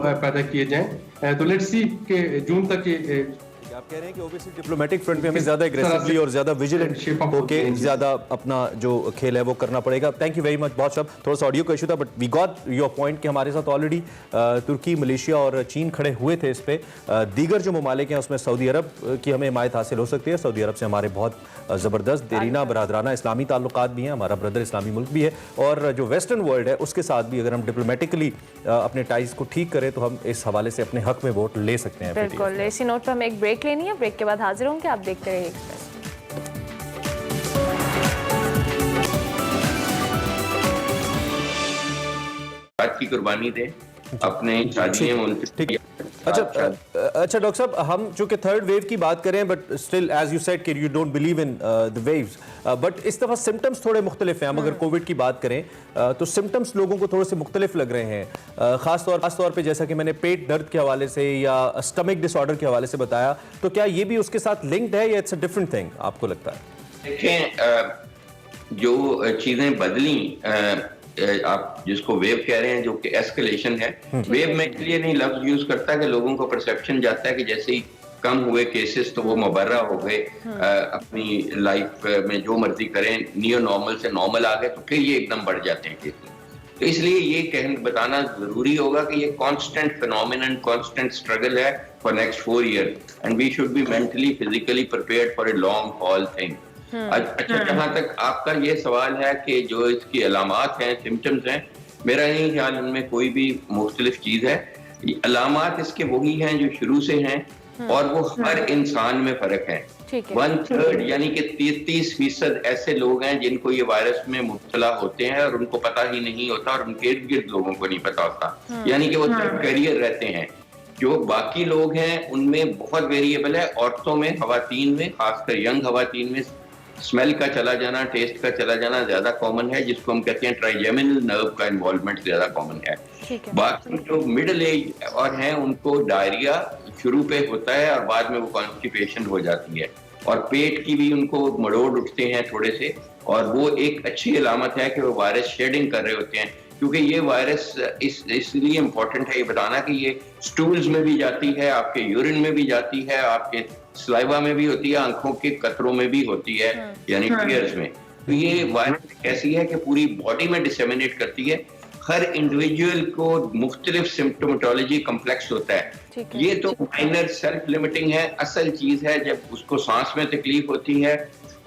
पैदा किए जाएं। तो लेट्स सी कि जून तक ये
आप कह रहे हैं कि ओबीसी डिप्लोमेटिक फ्रंट पे हमें ज्यादा एग्रेसिवली और ज्यादा विजिलेंट होके ज्यादा अपना जो खेल है वो करना पड़ेगा। Thank you very much. बहुत सब थोड़ा सा ऑडियो का इशू था, but we got your point कि हमारे साथ ऑलरेडी तुर्की, मलेशिया और चीन खड़े हुए थे इस पे। दीगर जो ममालिक हैं उसमें सऊदी अरब की हमें हिमायत हासिल हो सकती है। सऊदी अरब से हमारे बहुत ज़बरदस्त देरीना बरादराना इस्लामी ताल्लुकात भी हैं, हमारा ब्रदर इस्लामी मुल्क भी है, और जो वेस्टर्न वर्ल्ड है उसके साथ भी अगर हम डिप्लोमेटिकली अपने टाइज को ठीक करें तो हम इस हवाले से अपने हक में वोट ले सकते हैं।
बिल्कुल। इसी नोट पर हमें एक ब्रेक लेनी है, ब्रेक के बाद हाजिर होंगे। आप देखते रहिए एक्सप्रेस।
की कुर्बानी दे अपने शादी मुल्क।
अच्छा डॉक्टर साहब, हम चूंकि थर्ड वेव की बात करें, but still as you said कि you don't believe in the waves, but इस दफा सिम्टम्स थोड़े मुख्तलिफ हैं। हम अगर कोविड की बात करें तो सिम्टम्स लोगों को थोड़े से मुख्तलिफ लग रहे हैं। खास तौर पे जैसा कि मैंने पेट दर्द के हवाले से या स्टमक डिसऑर्डर के हवाले से बताया, तो क्या ये भी उसके साथ लिंक्ड है या इट्स अ डिफरेंट थिंग आपको लगता है?
देखें, जो चीजें बदली, आप जिसको वेव कह रहे हैं, जो कि एस्केलेशन है। वेव में इसलिए नहीं लफ्ज यूज करता कि लोगों को परसेप्शन जाता है कि जैसे ही कम हुए केसेस तो वो मुबर्रा हो गए, अपनी लाइफ में जो मर्जी करें, नियो नॉर्मल से नॉर्मल आ गए, तो फिर ये एकदम बढ़ जाते हैं केसेस। तो इसलिए ये बताना जरूरी होगा कि ये कांस्टेंट फिनोमिनन, कांस्टेंट स्ट्रगल है for next 4 year, and we should be mentally physically prepared for a long haul thing. अच्छा, जहां तक आपका ये सवाल है कि जो इसकी अलामात हैं, सिम्टम्स हैं, मेरा नहीं ख्याल उनमें कोई भी मुख्तलिफ चीज है। अलामात इसके वही हैं जो शुरू से हैं, और वो हर इंसान में फर्क है। 1/3 यानी कि 33% ऐसे लोग हैं जिनको ये वायरस में मुब्तला होते हैं और उनको पता ही नहीं होता, और उनके इर्द गिर्द लोगों को नहीं पता होता, यानी कि वो कैरियर रहते हैं। जो बाकी लोग हैं उनमें बहुत वेरिएबल है। औरतों में, खवातीन में, खासकर यंग खवातीन में स्मेल का चला जाना, टेस्ट का चला जाना ज्यादा कॉमन है, जिसको हम कहते हैं ट्राइजेमिनल नर्व का इन्वॉल्वमेंट ज्यादा कॉमन है। बाकी जो मिडिल एज और हैं उनको डायरिया शुरू पे होता है और बाद में वो कॉन्स्टिपेशन हो जाती है, और पेट की भी उनको मरोड़ उठते हैं थोड़े से, और वो एक अच्छी अलामत है कि वो वायरस शेडिंग कर रहे होते हैं, क्योंकि ये वायरस इसलिए इम्पोर्टेंट है ये बताना कि ये स्टूल्स में भी जाती है, आपके यूरिन में भी जाती है, आपके स्लाइवा में भी होती है, आंखों के कतरों में भी होती है, यानी टीयर्स में। तो ये वायरस ऐसी है कि पूरी बॉडी में डिसेमिनेट करती है। हर इंडिविजुअल को मुख्तलिफ सिम्टोमेटोलॉजी कम्प्लेक्स होता है। ये तो माइनर सेल्फ लिमिटिंग है। असल चीज है जब उसको सांस में तकलीफ होती है,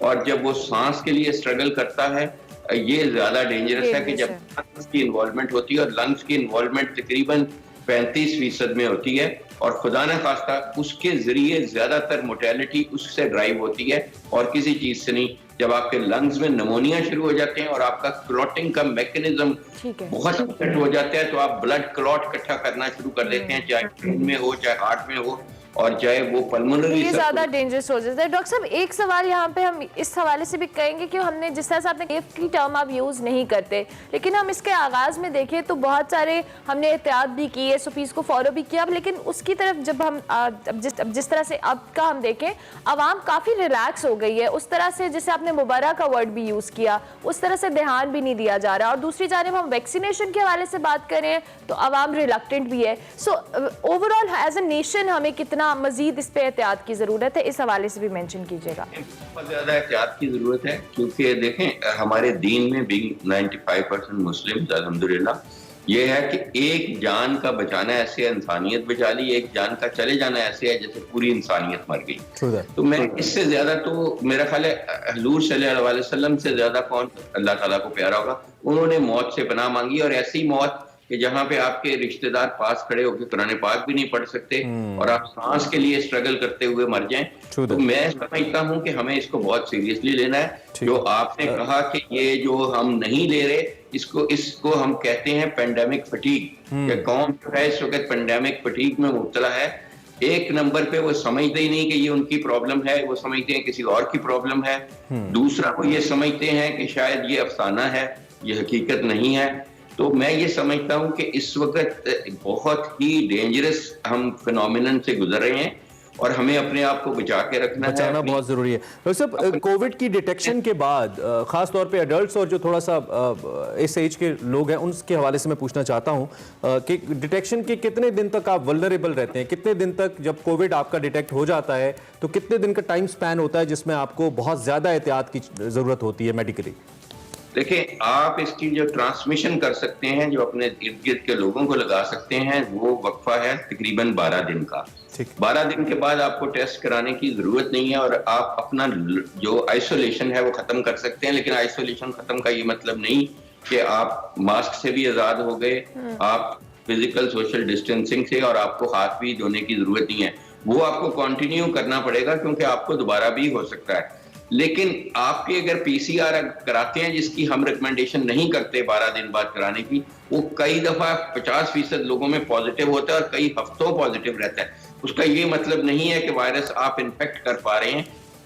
और जब वो सांस के लिए स्ट्रगल करता है, ये ज्यादा डेंजरस है कि जब लंग्स की इन्वॉल्वमेंट होती है, और लंग्स की इन्वॉल्वमेंट तकरीबन 35% में होती है, और खुदा न खास्ता उसके जरिए ज्यादातर मोर्टेलिटी उससे ड्राइव होती है और किसी चीज से नहीं। जब आपके लंग्स में नमोनिया शुरू हो जाते हैं और आपका क्लॉटिंग का मैकेनिज्म बहुत अपसेट हो जाता है, तो आप ब्लड क्लॉट इकट्ठा करना शुरू कर देते हैं, चाहे ब्रेन में हो, चाहे हार्ट में हो, और चाहे वो पल्मोनरी।
ये ज्यादा डेंजरस हो जाता है। डॉक्टर साहब, एक सवाल यहाँ पे हम इस हवाले से भी कहेंगे कि हमने जिस तरह से आपने वेव की टर्म आप यूज नहीं करते, लेकिन हम इसके आगाज में देखें तो बहुत सारे हमने एहतियात भी की है, SOPs को फॉलो भी किया, लेकिन उसकी तरफ जब हम जिस तरह से अब का हम देखें, आवाम काफी रिलैक्स हो गई है। उस तरह से जैसे आपने मुबारक का वर्ड भी यूज किया, उस तरह से ध्यान भी नहीं दिया जा रहा, और दूसरी जानिब हम वैक्सीनेशन के हवाले से बात करें तो आवाम रिलक्टेंट भी है। So overall as a nation हमें कितना मजीद इस पे एहतियात की जरूरत है, इस हवाले से भी मेंशन कीजिएगा।
बहुत ज्यादा एहतियात की जरूरत है, क्योंकि देखें हमारे दीन में भी 95% मुस्लिम अल्हम्दुलिल्लाह, ये है कि एक जान का बचाना ऐसे है इंसानियत बचा ली, एक जान का चले जाना ऐसे है जैसे पूरी इंसानियत मर गई। तो मैं इससे ज्यादा तो मेरा ख्याल है हुजूर सल्लल्लाहु अलैहि वसल्लम से ज्यादा कौन अल्लाह ताला को प्यारा होगा। उन्होंने मौत से पनाह मांगी, और ऐसी मौत कि जहां पे आपके रिश्तेदार पास खड़े होकर कुरान पाक भी नहीं पढ़ सकते और आप सांस के लिए स्ट्रगल करते हुए मर जाएं। तो मैं समझता हूं कि हमें इसको बहुत सीरियसली लेना है। जो आपने कहा कि ये जो हम नहीं ले रहे, इसको हम कहते हैं पेंडेमिक फटीग। कि कौन जो है इस वक्त पेंडेमिक फटीग में मुब्तला है। एक नंबर पे वो समझते ही नहीं कि ये उनकी प्रॉब्लम है, वो समझते हैं किसी और की प्रॉब्लम है। दूसरा वो ये समझते हैं कि शायद ये अफसाना है, ये हकीकत नहीं है। तो मैं ये समझता हूं कि इस वक्त बहुत ही डेंजरस हम फिनोमिनन से गुजर रहे हैं और हमें अपने आप को बचाना है,
बहुत जरूरी है। डॉक्टर साहब, कोविड की डिटेक्शन के बाद खास तौर पे एडल्ट्स और जो थोड़ा सा इस एज के लोग हैं उनके हवाले से मैं पूछना चाहता हूं कि डिटेक्शन के कितने दिन तक आप वल्नरेबल रहते हैं? कितने दिन तक जब कोविड आपका डिटेक्ट हो जाता है तो कितने दिन का टाइम स्पैन होता है जिसमें आपको बहुत ज्यादा एहतियात की जरूरत होती है मेडिकली?
देखिए, आप इसकी जो ट्रांसमिशन कर सकते हैं, जो अपने इर्द गिर्द के लोगों को लगा सकते हैं, वो वक्फा है तकरीबन 12 दिन का। 12 दिन के बाद आपको टेस्ट कराने की जरूरत नहीं है और आप अपना जो आइसोलेशन है वो खत्म कर सकते हैं। लेकिन आइसोलेशन खत्म का ये मतलब नहीं कि आप मास्क से भी आजाद हो गए, आप फिजिकल सोशल डिस्टेंसिंग से, और आपको हाथ भी धोने की जरूरत नहीं है। वो आपको कंटिन्यू करना पड़ेगा क्योंकि आपको दोबारा भी हो सकता है। लेकिन आपके अगर पीसीआर कराते हैं, जिसकी हम रिकमेंडेशन नहीं करते 12 दिन बाद कराने की, वो कई दफा 50% लोगों में पॉजिटिव होता है और कई हफ्तों पॉजिटिव रहता है। उसका ये मतलब नहीं है कि वायरस आप इन्फेक्ट कर पा रहे हैं।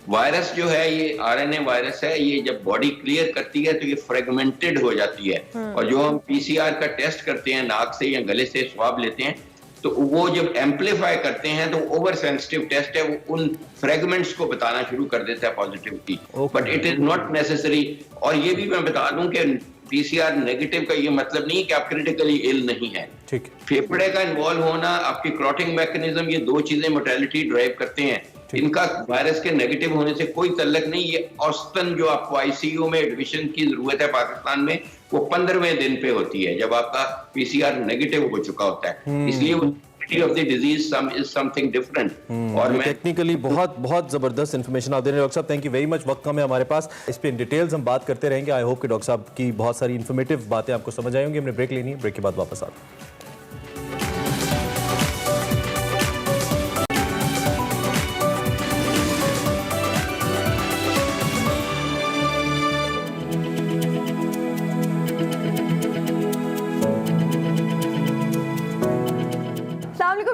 वायरस जो है ये आरएनए वायरस है, ये जब बॉडी क्लियर करती है तो ये फ्रेगमेंटेड हो जाती है। और जो हम पीसीआर का टेस्ट करते हैं, नाक से या गले से स्वाब लेते हैं, तो वो जब एम्पलीफाई करते हैं तो ओवर सेंसिटिव टेस्ट है, वो उन फ्रेगमेंट्स को बताना शुरू कर देता है पॉजिटिव की। But it is not necessary. और ये भी मैं बता दूं कि पीसीआर नेगेटिव का ये मतलब नहीं कि आप क्रिटिकली इल नहीं है। फेफड़े का इन्वॉल्व होना, आपकी क्लॉटिंग मैकेनिज्म, ये दो चीजें मोर्टेलिटी ड्राइव करते हैं। इनका वायरस के नेगेटिव होने से कोई तल्लक नहीं। ये औसतन जो आपको आईसीयू में एडमिशन की जरूरत है पाकिस्तान में, वो 15वें दिन पे होती है जब आपका पीसीआर नेगेटिव हो चुका होता है। इसलिए वो of the disease is something different. और मैं
टेक्निकली बहुत जबरदस्त इन्फॉर्मेशन आप दे रहे हैं डॉक्टर साहब। Thank you very much. वक्त कम है हमारे पास, इस पे इन डिटेल्स हम बात करते रहेंगे। आई होप कि डॉक्टर साहब की बहुत सारी इन्फॉर्मेटिव बातें आपको समझ आई होंगी। हमने ब्रेक लेनी है, ब्रेक के बाद वापस आते हैं।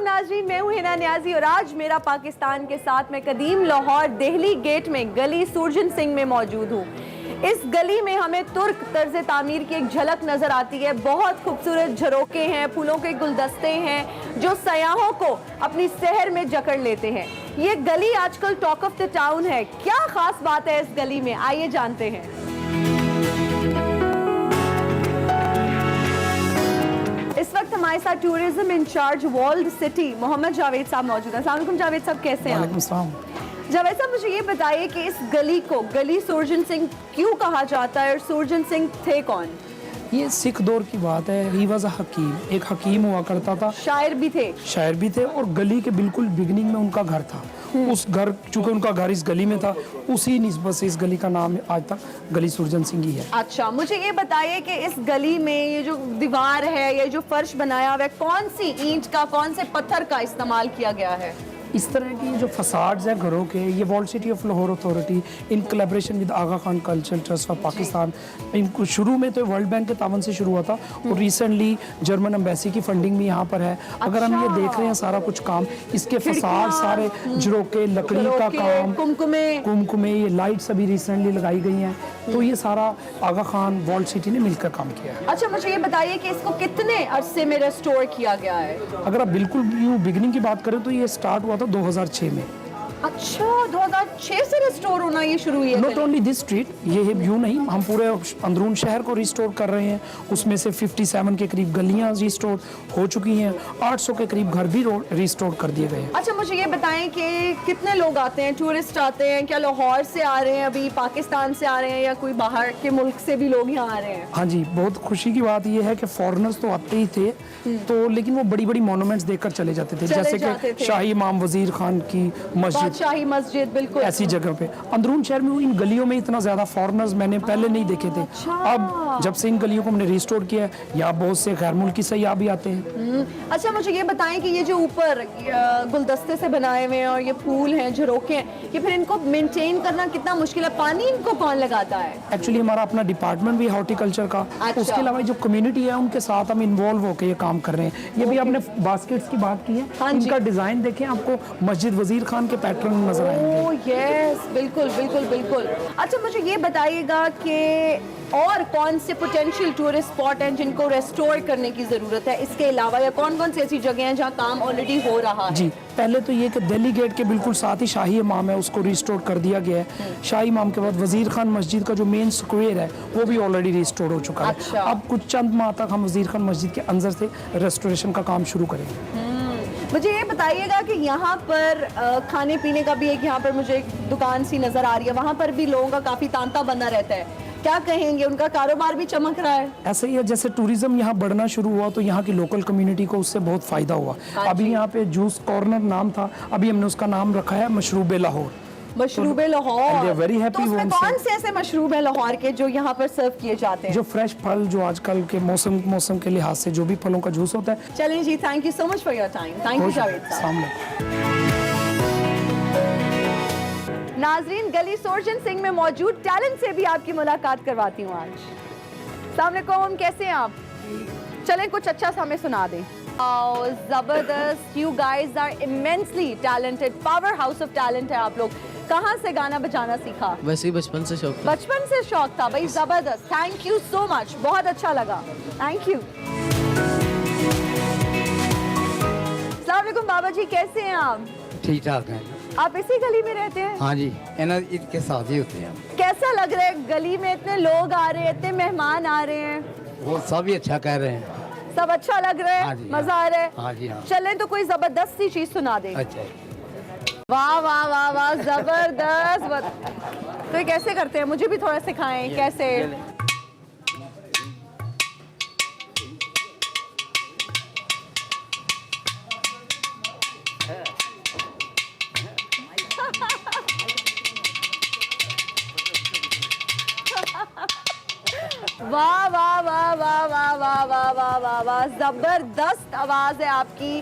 नाज़रीन, मैं हूं हिना नियाजी और आज मेरा पाकिस्तान के साथ मैं कदीम लाहौर दिल्ली गेट में गली सुरजन सिंह में मौजूद हूं। इस गली में हमें तुर्क तर्ज तामीर की एक झलक नजर आती है। बहुत खूबसूरत झरोके हैं, फूलों के गुलदस्ते हैं जो सयाहों को अपनी शहर में जकड़ लेते हैं। ये गली आजकल टॉक ऑफ द टाउन है। क्या खास बात है इस गली में, आइए जानते हैं। इस वक्त हमारे साथ tourism in charge Walled City Mohammad Javed साहब मौजूद हैं। अस्सलाम वालेकुम जावेद साहब, कैसे हैं आप? जावेद साहब, मुझे ये बताइए कि इस गली को गली सुरजन सिंह क्यों कहा जाता है और सुरजन सिंह थे कौन?
ये सिख दौर की बात है। ही वॉज अ हकीम, एक हकीम हुआ करता था।
शायर भी थे और
गली के बिल्कुल बिगनिंग में उनका घर था। उस घर, चूंकि उनका घर इस गली में था, उसी निस्बत से इस गली का नाम आज तक गली सुरजन सिंह ही है।
अच्छा, मुझे ये बताइए कि इस गली में ये जो दीवार है, ये जो फर्श बनाया हुआ है, कौन सी ईंट का, कौन से पत्थर का इस्तेमाल किया गया है?
इस तरह की जो फसाड्स हैं घरों के, ये Walled City of Lahore Authority in collaboration with Aga Khan Cultural Trust of Pakistan, इनको शुरू में तो वर्ल्ड बैंक के तावन से शुरू हुआ था और रिसेंटली जर्मन एम्बेसी की फंडिंग भी यहाँ पर है। अगर हम ये देख रहे हैं सारा कुछ काम, इसके फसाड सारे, झरोके, लकड़ी का काम, कुमकुमे, ये लाइट्स अभी रिसेंटली लगाई गई हैं। तो ये सारा आगा खान वर्ल्ड सिटी ने मिलकर काम किया है।
अच्छा, मुझे ये बताइए कि इसको कितने अरसे में रेस्टोर किया गया है?
अगर आप बिल्कुल बिगिनिंग की बात करें तो ये स्टार्ट हुआ था 2006 में।
अच्छा, 2006 से रिस्टोर होना ये शुरू हुई है
नॉट ओनली दिस स्ट्रीट, ये यूँ नहीं, हम पूरे अंदरून शहर को रिस्टोर कर रहे हैं। उसमें से 57 के करीब गलियां रिस्टोर हो चुकी हैं, 800 के करीब घर भी रिस्टोर कर दिए गए हैं।
अच्छा, मुझे ये बताएं कि कितने लोग आते हैं, टूरिस्ट आते हैं, क्या लाहौर से आ रहे हैं, अभी पाकिस्तान से आ रहे हैं, या कोई बाहर के मुल्क से भी लोग यहाँ आ रहे हैं?
हाँ जी, बहुत खुशी की बात यह है कि फॉरेनर्स तो आते ही थे, तो लेकिन वो बड़ी बड़ी मॉन्यूमेंट्स देखकर चले जाते थे, जैसे कि शाही इमाम वजीर खान की मस्जिद,
शाही मस्जिद, बिल्कुल
ऐसी जगह पे। अंदरून शहर में इन गलियों में इतना ज्यादा फॉरेनर्स मैंने पहले नहीं देखे थे। अब जब से इन गलियों को हमने रिस्टोर किया है, यहाँ बहुत से गैर मुल्की सयाह भी आते हैं।
अच्छा, मुझे ये बताएं कि ये जो ऊपर गुलदस्ते से बनाए हुए हैं और ये फूल हैं, झरोखे हैं, ये फिर इनको मेंटेन करना कितना मुश्किल है? पानी इनको कौन लगाता है?
एक्चुअली हमारा अपना डिपार्टमेंट भी हॉर्टिकल्चर का,
अच्छा।
उसके अलावा जो कम्युनिटी है उनके साथ हम इन्वॉल्व होकर ये काम कर रहे हैं। ये भी आपने बास्केट्स की बात की है,
हाँ जी।
इनका डिजाइन देखें, आपको मस्जिद वजीर खान के पैटर्न नजर आएंगे।
ओह यस, बिल्कुल बिल्कुल बिल्कुल। अच्छा, मुझे ये बताइएगा कि और कौन से पोटेंशियल टूरिस्ट स्पॉट हैं जिनको रेस्टोर करने की ज़रूरत है इसके अलावा, या कौन कौन सी ऐसी जगह हैं जहाँ काम ऑलरेडी हो रहा है?
जी, पहले तो ये कि दिल्ली गेट के बिल्कुल साथ ही शाही इमाम है, उसको रिस्टोर कर दिया गया है। शाही इमाम के बाद वजीर खान मस्जिद का जो मेन स्क्वायर है वो भी ऑलरेडी रिस्टोर हो चुका है।
अच्छा।
अब कुछ चंद माह तक हम वजीर खान मस्जिद के अंदर से रेस्टोरेशन का काम शुरू करेंगे।
मुझे ये बताइएगा कि यहाँ पर खाने पीने का भी एक, यहाँ पर मुझे एक दुकान सी नज़र आ रही है, वहाँ पर भी लोगों का काफ़ी तांता बना रहता है, क्या कहेंगे, उनका कारोबार भी चमक रहा है?
ऐसे ही है, जैसे टूरिज्म यहाँ बढ़ना शुरू हुआ तो यहाँ की लोकल कम्युनिटी को उससे बहुत फ़ायदा हुआ। अभी यहाँ पे जूस कॉर्नर नाम था, अभी हमने उसका नाम रखा है मशरूब लाहौर।
मशरूब लाहौर,
वेरी
तो
हैप्पी।
उसमें कौन से ऐसे मशरूब है लाहौर के जो यहाँ पर सर्व किए जाते हैं?
जो फ्रेश फल, जो आजकल के मौसम के लिहाज से जो भी फलों का जूस होता है।
चलिए जी, thank you so much for your time. Thank you Javed साहब। नाजरीन, गली सोर्जन सिंह में मौजूद टैलेंट से भी आपकी मुलाकात करवाती हूँ आज। अस्सलाम वालेकुम, कैसे हैं आप? चलें कुछ अच्छा सा हमें सुना दें। जबरदस्त, you guys are immensely talented, powerhouse of talent है आप लोग। कहाँ से गाना बजाना सीखा?
वैसे ही बचपन से शौक था।
बचपन से शौक था भाई, जबरदस्त। थैंक यू सो मच, बहुत अच्छा लगा, थैंक यू। अस्सलाम वालेकुम बाबा जी, कैसे हैं आप?
ठीक ठाक है।
आप इसी गली में रहते हैं?
हाँ जी, इनके साथ ही होते हैं।
कैसा लग रहा है, गली में इतने लोग आ रहे हैं, इतने मेहमान आ रहे हैं?
वो सब ही अच्छा कह रहे हैं।
सब अच्छा लग रहा है?
हाँ जी,
मजा आ रहा है?
हाँ जी, हाँ।
चलें तो कोई जबरदस्त सी चीज सुना दें।
अच्छा,
वाह वाह वाह वाह, जबरदस्त। तो ये कैसे करते हैं, मुझे भी थोड़ा सिखाएं कैसे? वाह वाह वाह वाह वाह वाह वाह वाह वाह वाह, जबरदस्त आवाज है आपकी,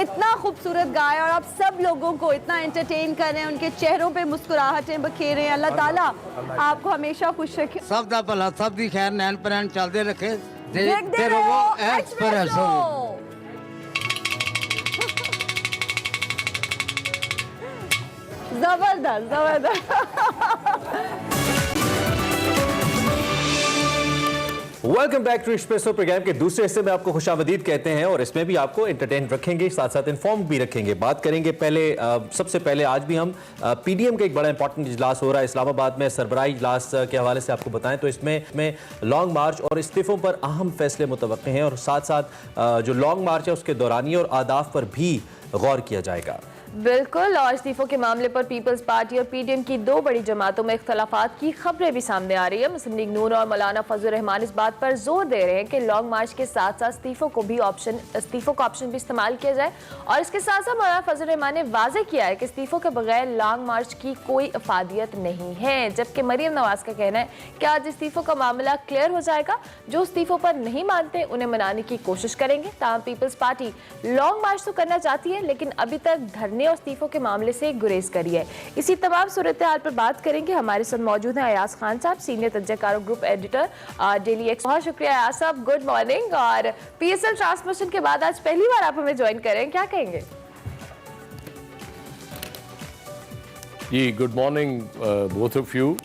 इतना खूबसूरत गाए और आप सब लोगों को इतना एंटरटेन कर रहे हैं, उनके चेहरों पे मुस्कुराहटें बखेर रहे हैं। अल्लाह ताला आपको हमेशा खुश रखे।
सब दा भला, सब दी खैर, नैन परैन चलते रखे।
देखते रहो एक्सप्रेसो। जबरदस्त जबरदस्त।
Welcome back to Expresso. Program के दूसरे हिस्से में आपको खुशामदीद कहते हैं और इसमें भी आपको एंटरटेन रखेंगे, साथ साथ इन्फॉर्म भी रखेंगे। बात करेंगे सबसे पहले आज भी हम पीडीएम का एक बड़ा इंपॉर्टेंट इजलास हो रहा है इस्लामाबाद में। सरबराही इजलास के हवाले से आपको बताएं तो इसमें लॉन्ग मार्च और इस्तीफों पर अहम फैसले मुतवक्के हैं और साथ साथ जो लॉन्ग मार्च है उसके दौरानिए और आदाफ पर भी गौर किया जाएगा।
बिल्कुल, और इस्तीफों के मामले पर पीपल्स पार्टी और पीडीएम की दो बड़ी जमातों में इख्तलाफात की खबरें भी सामने आ रही है। मुस्लिम लीग नून और मौलाना फजल रहमान इस बात पर जोर दे रहे हैं कि लॉन्ग मार्च के साथ साथ इस्तीफों का ऑप्शन भी इस्तेमाल किया जाए और इसके साथ साथ मौलाना फजल रहमान ने वाजे किया है कि इस्तीफों के बगैर लॉन्ग मार्च की कोई अफादियत नहीं है। जबकि मरियम नवाज का कहना है कि आज इस्तीफों का मामला क्लियर हो जाएगा, जो इस्तीफों पर नहीं मानते उन्हें मनाने की कोशिश करेंगे। ताहम पीपल्स पार्टी लॉन्ग मार्च तो करना चाहती है लेकिन अभी तक धरने और इस्तीफों के मामले से गुरेज करी है। इसी तमाम सूरत हाल पर बात करेंगे। हमारे साथ मौजूद हैं अयाज खान साहब, सीनियर तज्ज़कारों ग्रुप एडिटर डेली एक्स। बहुत शुक्रिया अयाज साहब, गुड मॉर्निंग। और पीएसएल ट्रांसमिशन के बाद आज पहली बार आप हमें ज्वाइन करें, क्या कहेंगे?
जी good morning both of you.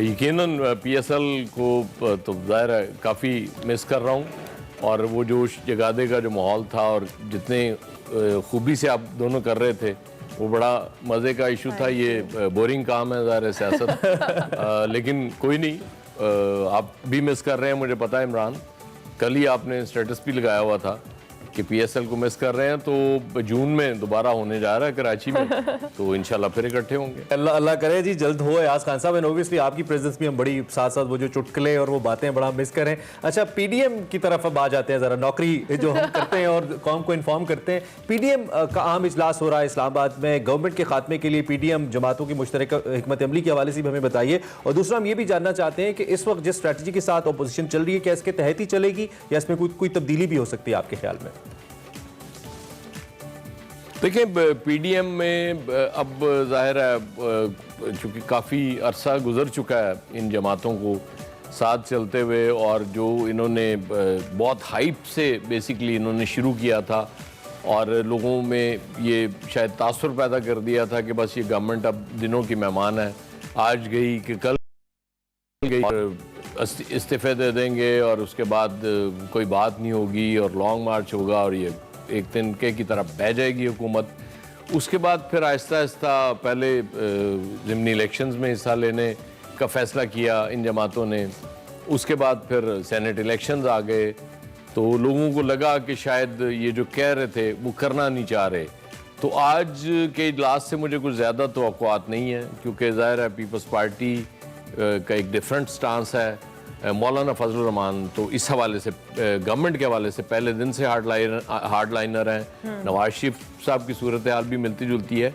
यकीनन पीएसएल को तो ज़ाहिर है काफ़ी मिस कर रहा हूँ और वो जो जगादे का जो माहौल था और जितने खूबी से आप दोनों कर रहे थे वो बड़ा मज़े का इशू था। ये बोरिंग काम है ज़ाहिर है सियासत। लेकिन कोई नहीं, आप भी मिस कर रहे हैं मुझे पता है इमरान। कल ही आपने स्टेटस भी लगाया हुआ था कि पीएसएल को मिस कर रहे हैं, तो जून में दोबारा होने जा रहा है कराची में, तो इंशाल्लाह फिर इकट्ठे होंगे।
अल्लाह अल्लाह करे जी जल्द हो यास खान साहब। एंड ऑब्वियसली आपकी प्रेजेंस भी हम बड़ी साथ साथ वो जो चुटकुले और वो बातें बड़ा मिस करें। अच्छा, पीडीएम की तरफ अब आ जाते हैं ज़रा, नौकरी जो हम करते हैं और कौम को इन्फॉर्म करते हैं। पीडीएम का आम इजलास हो रहा है इस्लामाबाद में, गवर्नमेंट के खात्मे के लिए पीडीएम जमातों की मुश्तरका हिकमत अमली के हवाले से भी हमें बताइए। और दूसरा हम ये भी जानना चाहते हैं कि इस वक्त जिस स्ट्रैटेजी के साथ अपोजिशन चल रही है, क्या इसके तहत ही चलेगी या इसमें कोई तब्दीली भी हो सकती है आपके ख्याल में?
देखिए, पीडीएम में अब जाहिर है चूँकि काफ़ी अरसा गुजर चुका है इन जमातों को साथ चलते हुए, और जो इन्होंने बहुत हाइप से बेसिकली इन्होंने शुरू किया था और लोगों में ये शायद तासुर पैदा कर दिया था कि बस ये गवर्नमेंट अब दिनों की मेहमान है, आज गई कि कल गई और इस्तीफे दे देंगे और उसके बाद कोई बात नहीं होगी और लॉन्ग मार्च होगा और ये एक तिनके की तरफ बह जाएगी हुकूमत। उसके बाद फिर आहिस्ता आहिस्ता पहले ज़िमनी इलेक्शंस में हिस्सा लेने का फ़ैसला किया इन जमातों ने, उसके बाद फिर सेनेट इलेक्शंस आ गए, तो लोगों को लगा कि शायद ये जो कह रहे थे वो करना नहीं चाह रहे। तो आज के इजलास से मुझे कुछ ज़्यादा तवक्कुआत नहीं है, क्योंकि ज़ाहिर है पीपल्स पार्टी का एक डिफरेंट स्टांस है। मौलाना फजलुर रहमान तो इस हवाले से गवर्नमेंट के हवाले से पहले दिन से हार्डलाइनर हैं। नवाज शरीफ साहब की सूरत हाल भी मिलती जुलती है,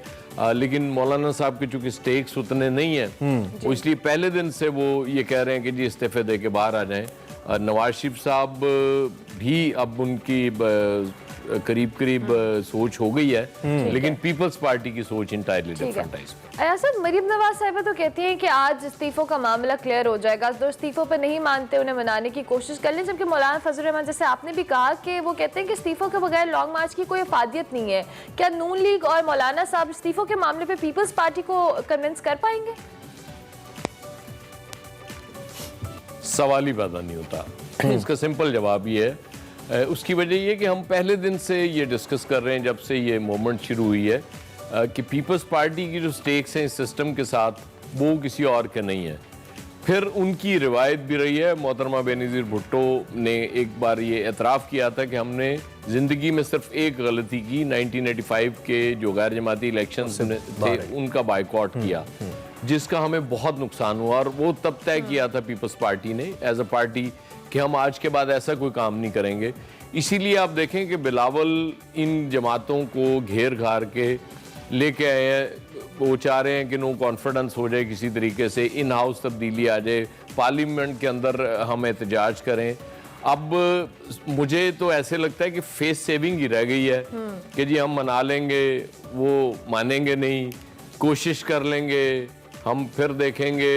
लेकिन मौलाना साहब के चूँकि स्टेक्स उतने नहीं हैं, वो इसलिए पहले दिन से वो ये कह रहे हैं कि जी इस्तीफे दे के बाहर आ जाएं। नवाज शरीफ साहब भी अब उनकी करीब करीब सोच हो गई है, लेकिन पीपल्स पार्टी की सोच इंटायरली डिफरेंट है इसमें।
सर, मरीम नवाज साहिबा तो कहती हैं कि आज इस्तीफों का मामला क्लियर हो जाएगा, तो इस्तीफों पर नहीं मानते उन्हें मनाने की कोशिश कर लें, जबकि मौलाना फजल रहमान जैसे आपने भी कहा कि वो कहते हैं कि इस्तीफों के बगैर लॉन्ग मार्च की कोई अफादियत नहीं है। क्या नून लीग और मौलाना साहब इस्तीफों के मामले पर पीपल्स पार्टी को कन्विंस कर पाएंगे?
सवाल ही पैदा नहीं होता। इसका सिंपल जवाब ये है, उसकी वजह ये कि हम पहले दिन से ये डिस्कस कर रहे हैं जब से ये मूवमेंट शुरू हुई है कि पीपल्स पार्टी की जो स्टेक्स हैं इस सिस्टम के साथ वो किसी और के नहीं है। फिर उनकी रिवायत भी रही है, मोहतरमा बेनज़ीर भुट्टो ने एक बार ये एतराफ़ किया था कि हमने ज़िंदगी में सिर्फ एक गलती की, 1985 के जो गैर जमाती इलेक्शंस थे उनका बाइकआउट किया, जिसका हमें बहुत नुकसान हुआ। और वो तब तय किया था पीपल्स पार्टी ने एज अ पार्टी कि हम आज के बाद ऐसा कोई काम नहीं करेंगे। इसीलिए आप देखें कि बिलावल इन जमातों को घेर घार के लेके आए हैं। वो चाह रहे हैं कि नो कॉन्फिडेंस हो जाए, किसी तरीके से इन हाउस तब्दीली आ जाए, पार्लियामेंट के अंदर हम एहतजाज करें। अब मुझे तो ऐसे लगता है कि फेस सेविंग ही रह गई है कि जी हम मना लेंगे, वो मानेंगे नहीं, कोशिश कर लेंगे, हम फिर देखेंगे।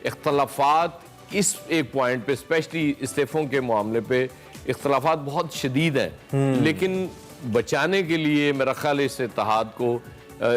इख्तलाफात इस एक पॉइंट पे स्पेशली इस्तीफों के मामले पे इख्तलाफात बहुत शदीद हैं, लेकिन बचाने के लिए मेरा ख्याल इस इत्तेहाद को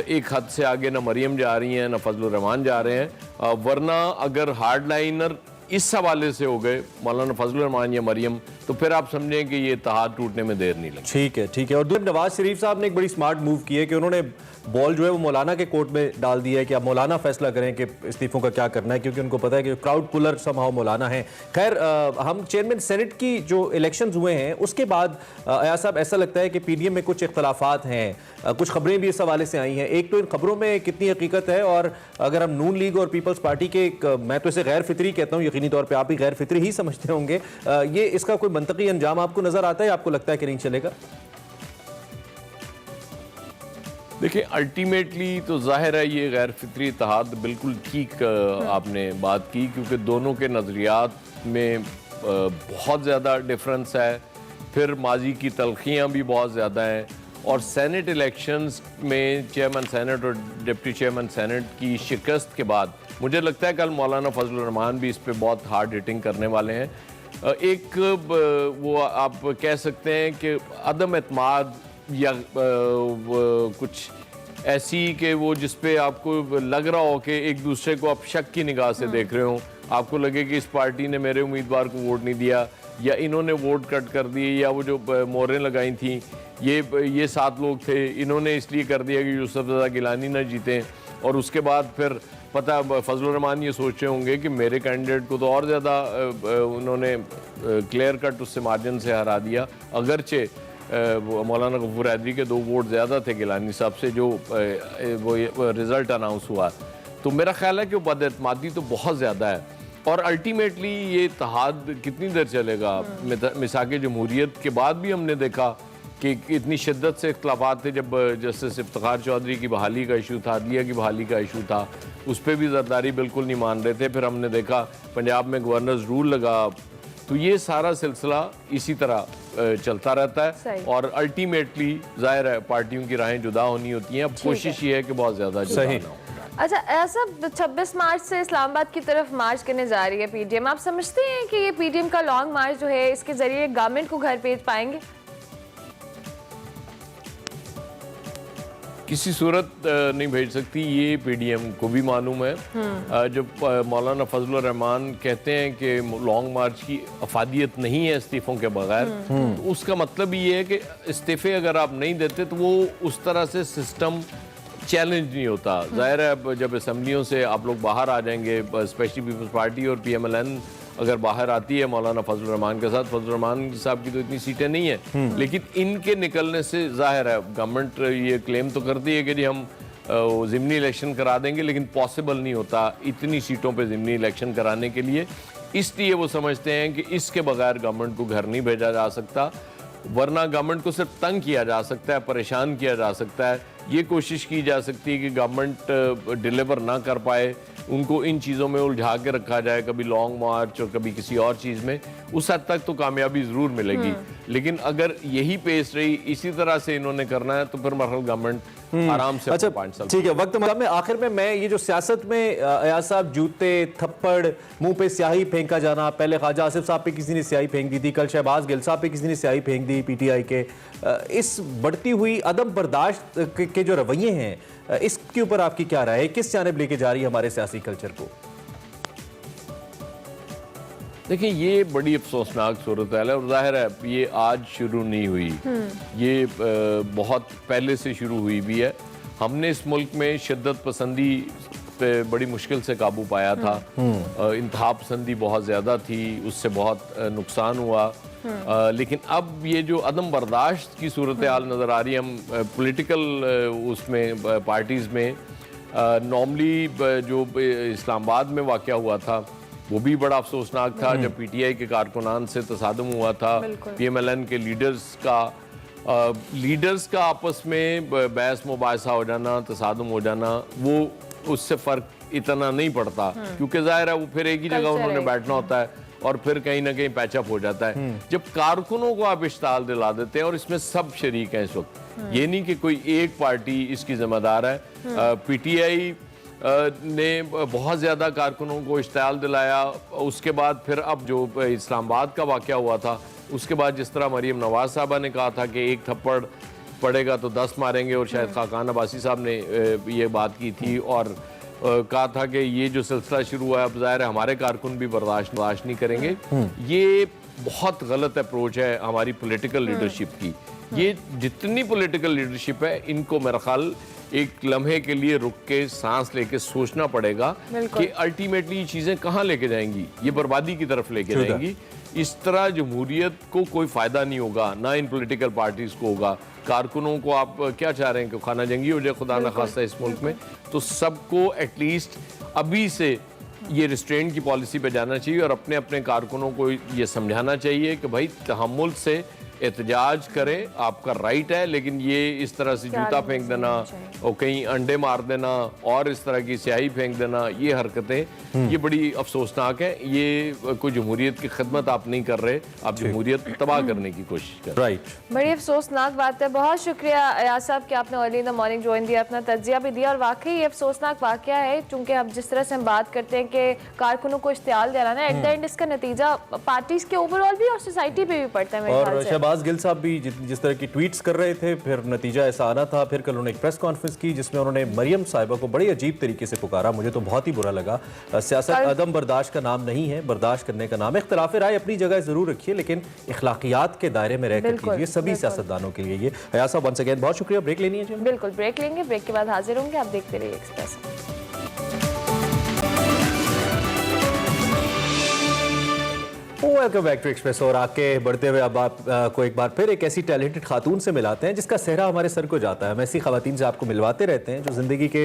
एक हद से आगे ना मरियम जा रही हैं ना फजलुर रहमान जा रहे हैं, वरना अगर हार्डलाइनर इस हवाले से हो गए मौलाना फजलुर रहमान या मरियम, तो फिर आप समझें कि ये इत्तेहाद टूटने में देर नहीं लगी।
ठीक है, ठीक है। और नवाज शरीफ साहब ने एक बड़ी स्मार्ट मूव की है कि उन्होंने बॉल जो है वो मौलाना के कोर्ट में डाल दिया है कि अब मौलाना फैसला करें कि इस्तीफों का क्या करना है, क्योंकि उनको पता है कि क्राउड पुलर समहाउ मौलाना है। खैर, हम चेयरमैन सेनेट की जो इलेक्शंस हुए हैं उसके बाद अयाज साहब ऐसा लगता है कि पीडीएम में कुछ इख्तलाफात हैं, कुछ खबरें भी इस हवाले से आई हैं। एक तो इन खबरों में कितनी हकीकत है, और अगर हम नून लीग और पीपल्स पार्टी के मैं तो इसे गैर फितरी कहता हूँ, यकीनी तौर पर आप भी गैर फितरी ही समझते होंगे, ये इसका कोई मंतकी अंजाम आपको नजर आता है, आपको लगता है कि नहीं चलेगा?
देखिए, अल्टीमेटली तो जाहिर है ये गैर फितरी इत्तेहाद बिल्कुल ठीक आपने बात की, क्योंकि दोनों के नज़रियात में बहुत ज़्यादा डिफरेंस है, फिर माजी की तलखियाँ भी बहुत ज़्यादा हैं, और सेनेट इलेक्शंस में चेयरमैन सेनेट और डिप्टी चेयरमैन सेनेट की शिकस्त के बाद मुझे लगता है कल मौलाना फजलुर रहमान भी इस पर बहुत हार्ड हिटिंग करने वाले हैं। एक वो आप कह सकते हैं कि अदम एतमाद या कुछ ऐसी कि वो जिस पे आपको लग रहा हो कि एक दूसरे को आप शक की निगाह से देख रहे हो, आपको लगे कि इस पार्टी ने मेरे उम्मीदवार को वोट नहीं दिया, या इन्होंने वोट कट कर दिए, या वो जो मोहरें लगाई थी ये 7 लोग थे, इन्होंने इसलिए कर दिया कि यूसुफ रज़ा गिलानी ना जीते, और उसके बाद फिर पता फजलुर रहमान ये सोच रहे होंगे कि मेरे कैंडिडेट को तो और ज़्यादा उन्होंने क्लियर कट उससे मार्जिन से हरा दिया, अगरचे मौलाना गफूर हैदरी के 2 वोट ज़्यादा थे गिलानी साहब से जो वो रिज़ल्ट अनाउंस हुआ। तो मेरा ख्याल है कि वो बदएतमादी तो बहुत ज़्यादा है, और अल्टीमेटली ये इत्तेहाद कितनी देर चलेगा। मिसाक़ जमहूरियत के बाद भी हमने देखा कि इतनी शिद्दत से इख्तलाफात थे। जब जस्टिस इफ्तिखार चौधरी की बहाली का इशू था, अदलिया की बहाली का इशू था, उस पर भी जरदारी बिल्कुल नहीं मान रहे थे। फिर हमने देखा पंजाब में गवर्नर्स रूल लगा। तो ये सारा सिलसिला इसी तरह चलता रहता है, और अल्टीमेटली जाहिर है पार्टियों की राहें जुदा होनी होती हैं। अब कोशिश ये है कि बहुत ज़्यादा सही ना हो।
अच्छा, ऐसा 26 मार्च से इस्लामाबाद की तरफ मार्च करने जा रही है पीडीएम, आप समझते हैं कि ये पीडीएम का लॉन्ग मार्च जो है इसके जरिए गवर्नमेंट को घर भेज पाएंगे?
किसी सूरत नहीं भेज सकती, ये पीडीएम को भी मालूम है। जब मौलाना फजलुर रहमान कहते हैं कि लॉन्ग मार्च की अफादियत नहीं है इस्तीफ़ों के बगैर, तो उसका मतलब ये है कि इस्तीफ़े अगर आप नहीं देते तो वो उस तरह से सिस्टम चैलेंज नहीं होता। ज़ाहिर है जब असम्बलियों से आप लोग बाहर आ जाएंगे, स्पेशली पीपल्स पार्टी और PMLN अगर बाहर आती है मौलाना फजलुर रहमान के साथ, फजलुर रहमान साहब की तो इतनी सीटें नहीं है, लेकिन इनके निकलने से ज़ाहिर है गवर्नमेंट ये क्लेम तो करती है कि जी हम ज़िमनी इलेक्शन करा देंगे, लेकिन पॉसिबल नहीं होता इतनी सीटों पे ज़िमनी इलेक्शन कराने के लिए। इसलिए वो समझते हैं कि इसके बगैर गवर्नमेंट को घर नहीं भेजा जा सकता, वरना गवर्नमेंट को सिर्फ तंग किया जा सकता है, परेशान किया जा सकता है। ये कोशिश की जा सकती है कि गवर्नमेंट डिलीवर ना कर पाए, उनको इन चीज़ों में उलझा के रखा जाए, कभी लॉन्ग मार्च और कभी किसी और चीज़ में। उस हद तक तो कामयाबी ज़रूर मिलेगी, लेकिन अगर यही पेस रही, इसी तरह से इन्होंने करना है, तो फिर मरहल गवर्नमेंट आराम से 5 साल।
ठीक है, वक्त में आखिर में मैं ये जो सियासत में अयाज साहब जूते, थप्पड़, मुंह पे स्याही फेंका जाना, पहले ख्वाजा आसिफ साहब पे किसी ने स्याही फेंक दी थी, कल शहबाज गिल साहब पे किसी ने स्याही फेंक दी PTI के, इस बढ़ती हुई अदम बर्दाश्त के जो रवैये हैं, इसके ऊपर आपकी क्या राय है? किस जानिब लेके जा रही है हमारे सियासी कल्चर को?
देखिए, ये बड़ी अफसोसनाक सूरत है, और जाहिर है ये आज शुरू नहीं हुई, ये बहुत पहले से शुरू हुई भी है। हमने इस मुल्क में शिद्दत पसंदी पे बड़ी मुश्किल से काबू पाया था, इंतहा पसंदी बहुत ज़्यादा थी, उससे बहुत नुकसान हुआ। लेकिन अब ये जो अदम बर्दाश्त की सूरत हाल नज़र आ रही है, हम पॉलिटिकल उसमें पार्टीज़ में नॉर्मली जो इस्लामाबाद में वाक़या हुआ था वो भी बड़ा अफसोसनाक था, जब PTI के कारकुनान से तसादम हुआ था, PMLN के लीडर्स का आपस में बहस मुबाहिसा हो जाना, तसादम हो जाना, वो उससे फ़र्क इतना नहीं पड़ता, क्योंकि ज़ाहिर है वो फिर एक ही जगह उन्होंने बैठना होता है और फिर कहीं ना कहीं पैचअप हो जाता है। जब कारकुनों को आप इश्ताल दिला देते हैं, और इसमें सब शरीक हैं इस वक्त, ये नहीं कि कोई एक पार्टी इसकी जिम्मेदार है। PTI ने बहुत ज़्यादा कारकुनों को इश्ताल दिलाया, उसके बाद फिर अब जो इस्लामाबाद का वाक़या हुआ था, उसके बाद जिस तरह मरीम नवाज साहबा ने कहा था कि एक थप्पड़ पड़ेगा तो 10 मारेंगे, और शायद खाकान अब्बासी साहब ने ये बात की थी और कहा था कि ये जो सिलसिला शुरू हुआ है, अब ज़ाहिर है हमारे कारकुन भी बर्दाश्त नहीं करेंगे। ये बहुत गलत अप्रोच है हमारी पॉलिटिकल लीडरशिप की। ये जितनी पॉलिटिकल लीडरशिप है, इनको मेरा ख्याल एक लम्हे के लिए रुक के सांस लेके सोचना पड़ेगा कि अल्टीमेटली ये चीज़ें कहाँ लेके जाएंगी, ये बर्बादी की तरफ लेके जाएंगी। इस तरह जमहूरियत को कोई फ़ायदा नहीं होगा, ना इन पॉलिटिकल पार्टीज़ को होगा। कारकुनों को आप क्या चाह रहे हैं कि खाना जंगी हो जाए खुदा न खास्ता इस मुल्क में? तो सबको एटलीस्ट अभी से ये रिस्ट्रेंट की पॉलिसी पे जाना चाहिए, और अपने अपने कारकुनों को ये समझाना चाहिए कि भाई तहम्मुल से एहतजाज करें, आपका राइट है, लेकिन ये इस तरह से जूता फेंक देना और कहीं अंडे मार देना और इस तरह की स्याही फेंक देना, ये हरकतें ये बड़ी अफसोसनाक है। ये कोई जमहूरियत की खिदमत आप नहीं कर रहे, आप जमहूरियत तबाह करने की कोशिश कर रहे हैं।
राइट, बड़ी अफसोसनाक बात है। बहुत शुक्रिया अयाज साहब कि आपने early in the morning join दिया, अपना तज्जिया भी दिया, और वाकई ये अफसोसनाक वाक़या है, चूँकि अब जिस तरह से हम बात करते हैं कि कारकुनों को इश्तियाल दिलाना, एट द एंड इसका नतीजा पार्टीज़ के ओवरऑल भी और सोसाइटी पे भी पड़ता है मेरे ख्याल से।
शहबाज गिल साहब भी जिस तरह की ट्वीट्स कर रहे थे, फिर नतीजा ऐसा आना था। फिर कल उन्होंने एक प्रेस कॉन्फ्रेंस की जिसमें उन्होंने मरियम साहिबा को बड़ी अजीब तरीके से पुकारा। मुझे तो बहुत ही बुरा लगा। सियासत अदम बर्दाश्त का नाम नहीं है, बर्दाश्त करने का नाम है। इख्तिलाफ राय अपनी जगह जरूर रखिए, लेकिन इखलाकियात के दायरे में रहकर कीजिए, सभी सियासतदानों के लिए। ये हया साहब वंस अगेन बहुत शुक्रिया। ब्रेक लेनी है जी?
बिल्कुल ब्रेक लेंगे, ब्रेक के बाद हाजिर होंगे। आप देखते रहिए Express.
Welcome back to Express. और आके बढ़ते हुए अब आप को एक बार फिर एक ऐसी टैलेंटेड खातून से मिलाते हैं जिसका सेहरा हमारे सर को जाता है। हम ऐसी खवातीन से आपको मिलवाते रहते हैं जो ज़िंदगी के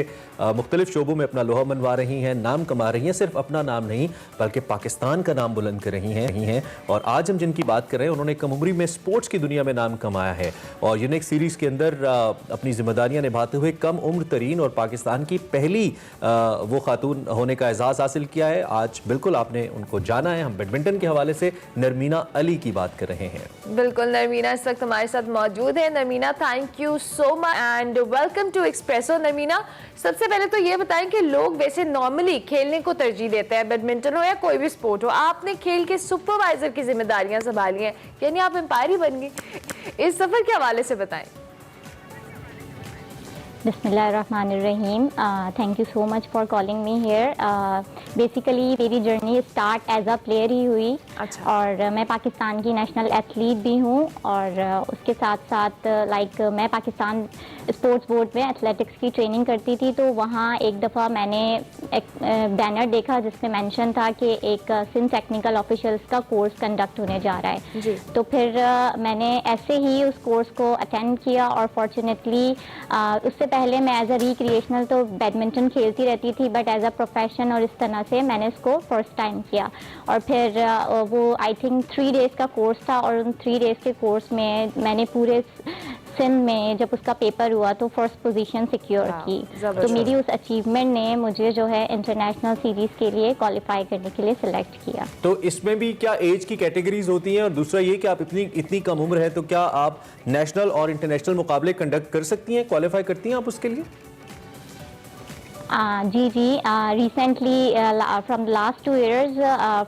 मुख्तलिफ शोबों में अपना लोहा मनवा रही हैं, नाम कमा रही हैं। सिर्फ अपना नाम नहीं बल्कि पाकिस्तान का नाम बुलंद कर रही हैं। और आज हम जिनकी बात कर रहे हैं उन्होंने कम उम्री में स्पोर्ट्स की दुनिया में नाम कमाया है और यूनिक सीरीज़ के अंदर अपनी जिम्मेदारियाँ निभाते हुए कम उम्र तरीन और पाकिस्तान की पहली वो खातून होने का एजाज़ हासिल किया है। आज बिल्कुल आपने उनको जाना है। हम बैडमिंटन के हवाले से नरमीना अली की बात कर रहे हैं।
बिल्कुल, नरमीना इस वक्त हमारे साथ मौजूद है। Narmeena, thank you so much and welcome to Expresso. Narmeena, सबसे पहले तो ये बताएं कि लोग वैसे नॉर्मली खेलने को तरजीह देते हैं, बैडमिंटन हो या कोई भी स्पोर्ट हो। आपने खेल के सुपरवाइजर की जिम्मेदारियां संभाली हैं, यानी आप एम्पायर ही बन गई। इस सफर के हवाले से बताएं।
बिस्मिल्लाहिर्रहमानिर्रहीम। Thank you so much for calling me here. Basically मेरी journey start as a player ही हुई।
अच्छा।
और मैं पाकिस्तान की नेशनल एथलीट भी हूँ और उसके साथ साथ मैं पाकिस्तान स्पोर्ट्स बोर्ड में एथलेटिक्स की ट्रेनिंग करती थी। तो वहाँ एक दफ़ा मैंने एक बैनर देखा जिसमें मेंशन था कि एक सिंध टेक्निकल ऑफिशियल्स का कोर्स कंडक्ट होने जा रहा है
जी।
तो फिर मैंने ऐसे ही उस कोर्स को अटेंड किया और फॉर्चुनेटली उससे पहले मैं एज अ रिक्रिएशनल तो बैडमिंटन खेलती रहती थी, बट एज अ प्रोफेशन और इस तरह से मैंने इसको फर्स्ट टाइम किया। और फिर वो आई थिंक 3 डेज़ का कोर्स था और उन 3 डेज़ के कोर्स में मैंने पूरे सिंध में जब उसका पेपर हुआ तो फर्स्ट पोजीशन सिक्योर की। तो मेरी उस अचीवमेंट ने मुझे जो है इंटरनेशनल सीरीज़ के लिए क्वालिफाई करने के लिए सिलेक्ट किया।
तो इसमें भी क्या एज की कैटेगरीज होती हैं? और दूसरा ये कि आप इतनी कम उम्र है तो क्या आप नेशनल और इंटरनेशनल मुकाबले कंडक्ट कर सकती हैं, क्वालिफाई करती हैं आप उसके लिए?
जी recently from the last 2 years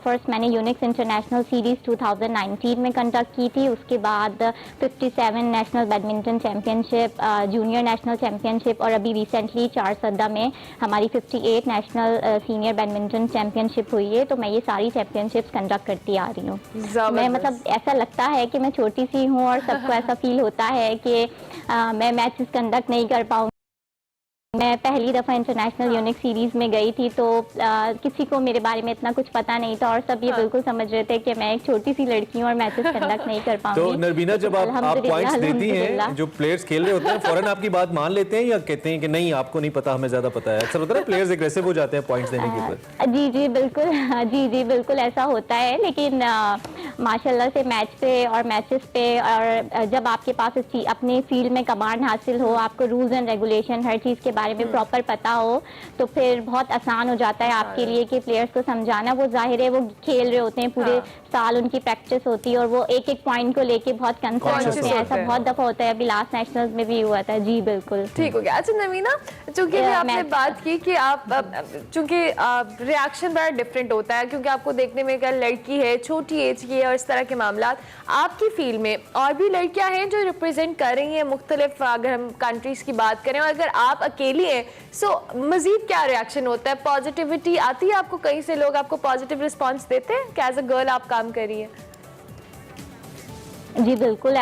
first मैंने यूनिक्स इंटरनेशनल सीरीज़ 2019 में कंडक्ट की थी। उसके बाद 57 national badminton championship, junior national championship और अभी रिसेंटली 4 सद्दा में हमारी 58 नेशनल सीनियर बैडमिंटन चैम्पियनशिप हुई है। तो मैं ये सारी चैम्पियनशिप्स कंडक्ट करती आ रही हूँ। मैं ऐसा लगता है कि मैं छोटी सी हूँ और सबको ऐसा फील होता है कि मैं मैचेस कंडक्ट नहीं कर पाऊँ। मैं पहली दफ़ा इंटरनेशनल यूनिक सीरीज़ में गई थी तो किसी को मेरे बारे में इतना कुछ पता नहीं था और सब ये बिल्कुल समझ रहे थे कि मैं एक छोटी सी लड़की हूँ और मैचेस कंडक्ट नहीं कर पाऊंगी।
तो नरबीना, जब आप पॉइंट्स देती हैं, जो प्लेयर्स खेल रहे होते हैं फौरन आपकी बात मान लेते हैं या कहते हैं कि नहीं आपको नहीं पता, हमें ज़्यादा पता है? अक्सर होता है प्लेयर्स एग्रेसिव हो जाते हैं पॉइंट्स देने के ऊपर।
जी बिल्कुल, जी बिल्कुल ऐसा होता है। लेकिन माशाल्लाह से मैच पे और मैचेस पे और जब आपके पास अपने फील्ड में कमांड हासिल हो, आपको रूल्स एंड रेगुलेशन हर चीज़ के बारे में प्रॉपर पता हो तो फिर बहुत आसान हो जाता है आपके लिए कि प्लेयर्स को समझाना। वो जाहिर है वो खेल रहे होते हैं पूरे साल, उनकी प्रैक्टिस होती है और वो एक एक पॉइंट को लेके बहुत कंसर्न होते हैं। ऐसा बहुत दफ़ा होता है, अभी लास्ट नेशनल्स में भी हुआ था। जी बिल्कुल, ठीक
हो गया। अच्छा नरमीना, चूंकि आपने बात की कि आप चूंकि रिएक्शन बड़ा डिफरेंट होता है क्योंकि आपको देखने में क्या लड़की है, छोटी एज की है और इस तरह के मामला। आपकी फील्ड में और भी लड़कियां हैं जो रिप्रेजेंट कर रही हैं मुख्तलिफ, अगर हम कंट्रीज की बात करें, और अगर आप अकेली हैं सो मजीद क्या रिएक्शन होता है? पॉजिटिविटी आती है आपको? कहीं से लोग आपको पॉजिटिव रिस्पांस देते हैं कि एज अ गर्ल आप काम कर रही हैं?
जी बिल्कुल,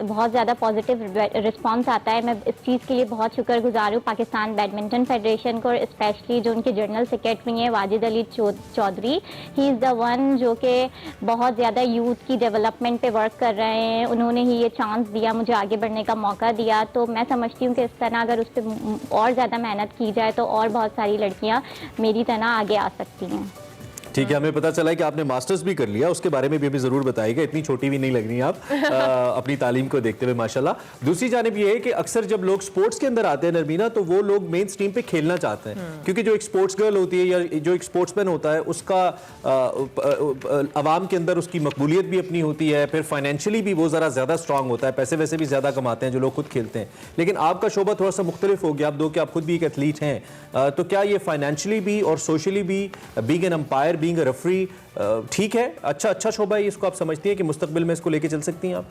बहुत ज़्यादा पॉजिटिव रिस्पांस आता है। मैं इस चीज़ के लिए बहुत शुक्रगुजार हूँ पाकिस्तान बैडमिंटन फेडरेशन को और स्पेशली जो उनके जनरल सेक्रेटरी हैं Wajid Ali Chaudhry. He is the one जो कि बहुत ज़्यादा यूथ की डेवलपमेंट पे वर्क कर रहे हैं। उन्होंने ही ये चांस दिया, मुझे आगे बढ़ने का मौका दिया। तो मैं समझती हूँ कि इस तरह अगर उस पर और ज़्यादा मेहनत की जाए तो और बहुत सारी लड़कियाँ मेरी तरह आगे आ सकती हैं।
ठीक है, हमें पता चला है कि आपने मास्टर्स भी कर लिया, उसके बारे में भी हमें ज़रूर बताइएगा। इतनी छोटी भी नहीं लग रही आप अपनी तालीम को देखते हुए माशाल्लाह। दूसरी जानिब ये है कि अक्सर जब लोग स्पोर्ट्स के अंदर आते हैं नरमीना, तो वो लोग मेन स्ट्रीम पे खेलना चाहते हैं क्योंकि जो एक स्पोर्ट्स गर्ल होती है या जो एक स्पोर्ट्समैन होता है उसका अवाम के अंदर उसकी मकबूलियत भी अपनी होती है, फिर फाइनेंशियली भी वो ज़रा ज़्यादा स्ट्रांग होता है, पैसे वैसे भी ज़्यादा कमाते हैं जो लोग खुद खेलते हैं। लेकिन आपका शोबा थोड़ा सा मुख्तलिफ हो गया, आप दो कि आप खुद भी एक एथलीट हैं, तो क्या ये फाइनेंशियली भी और सोशली भी, being an umpire, being a referee, ठीक है? अच्छा शोबा है, इसको आप समझती हैं कि मुस्तकबिल में इसको लेके चल सकती हैं आप?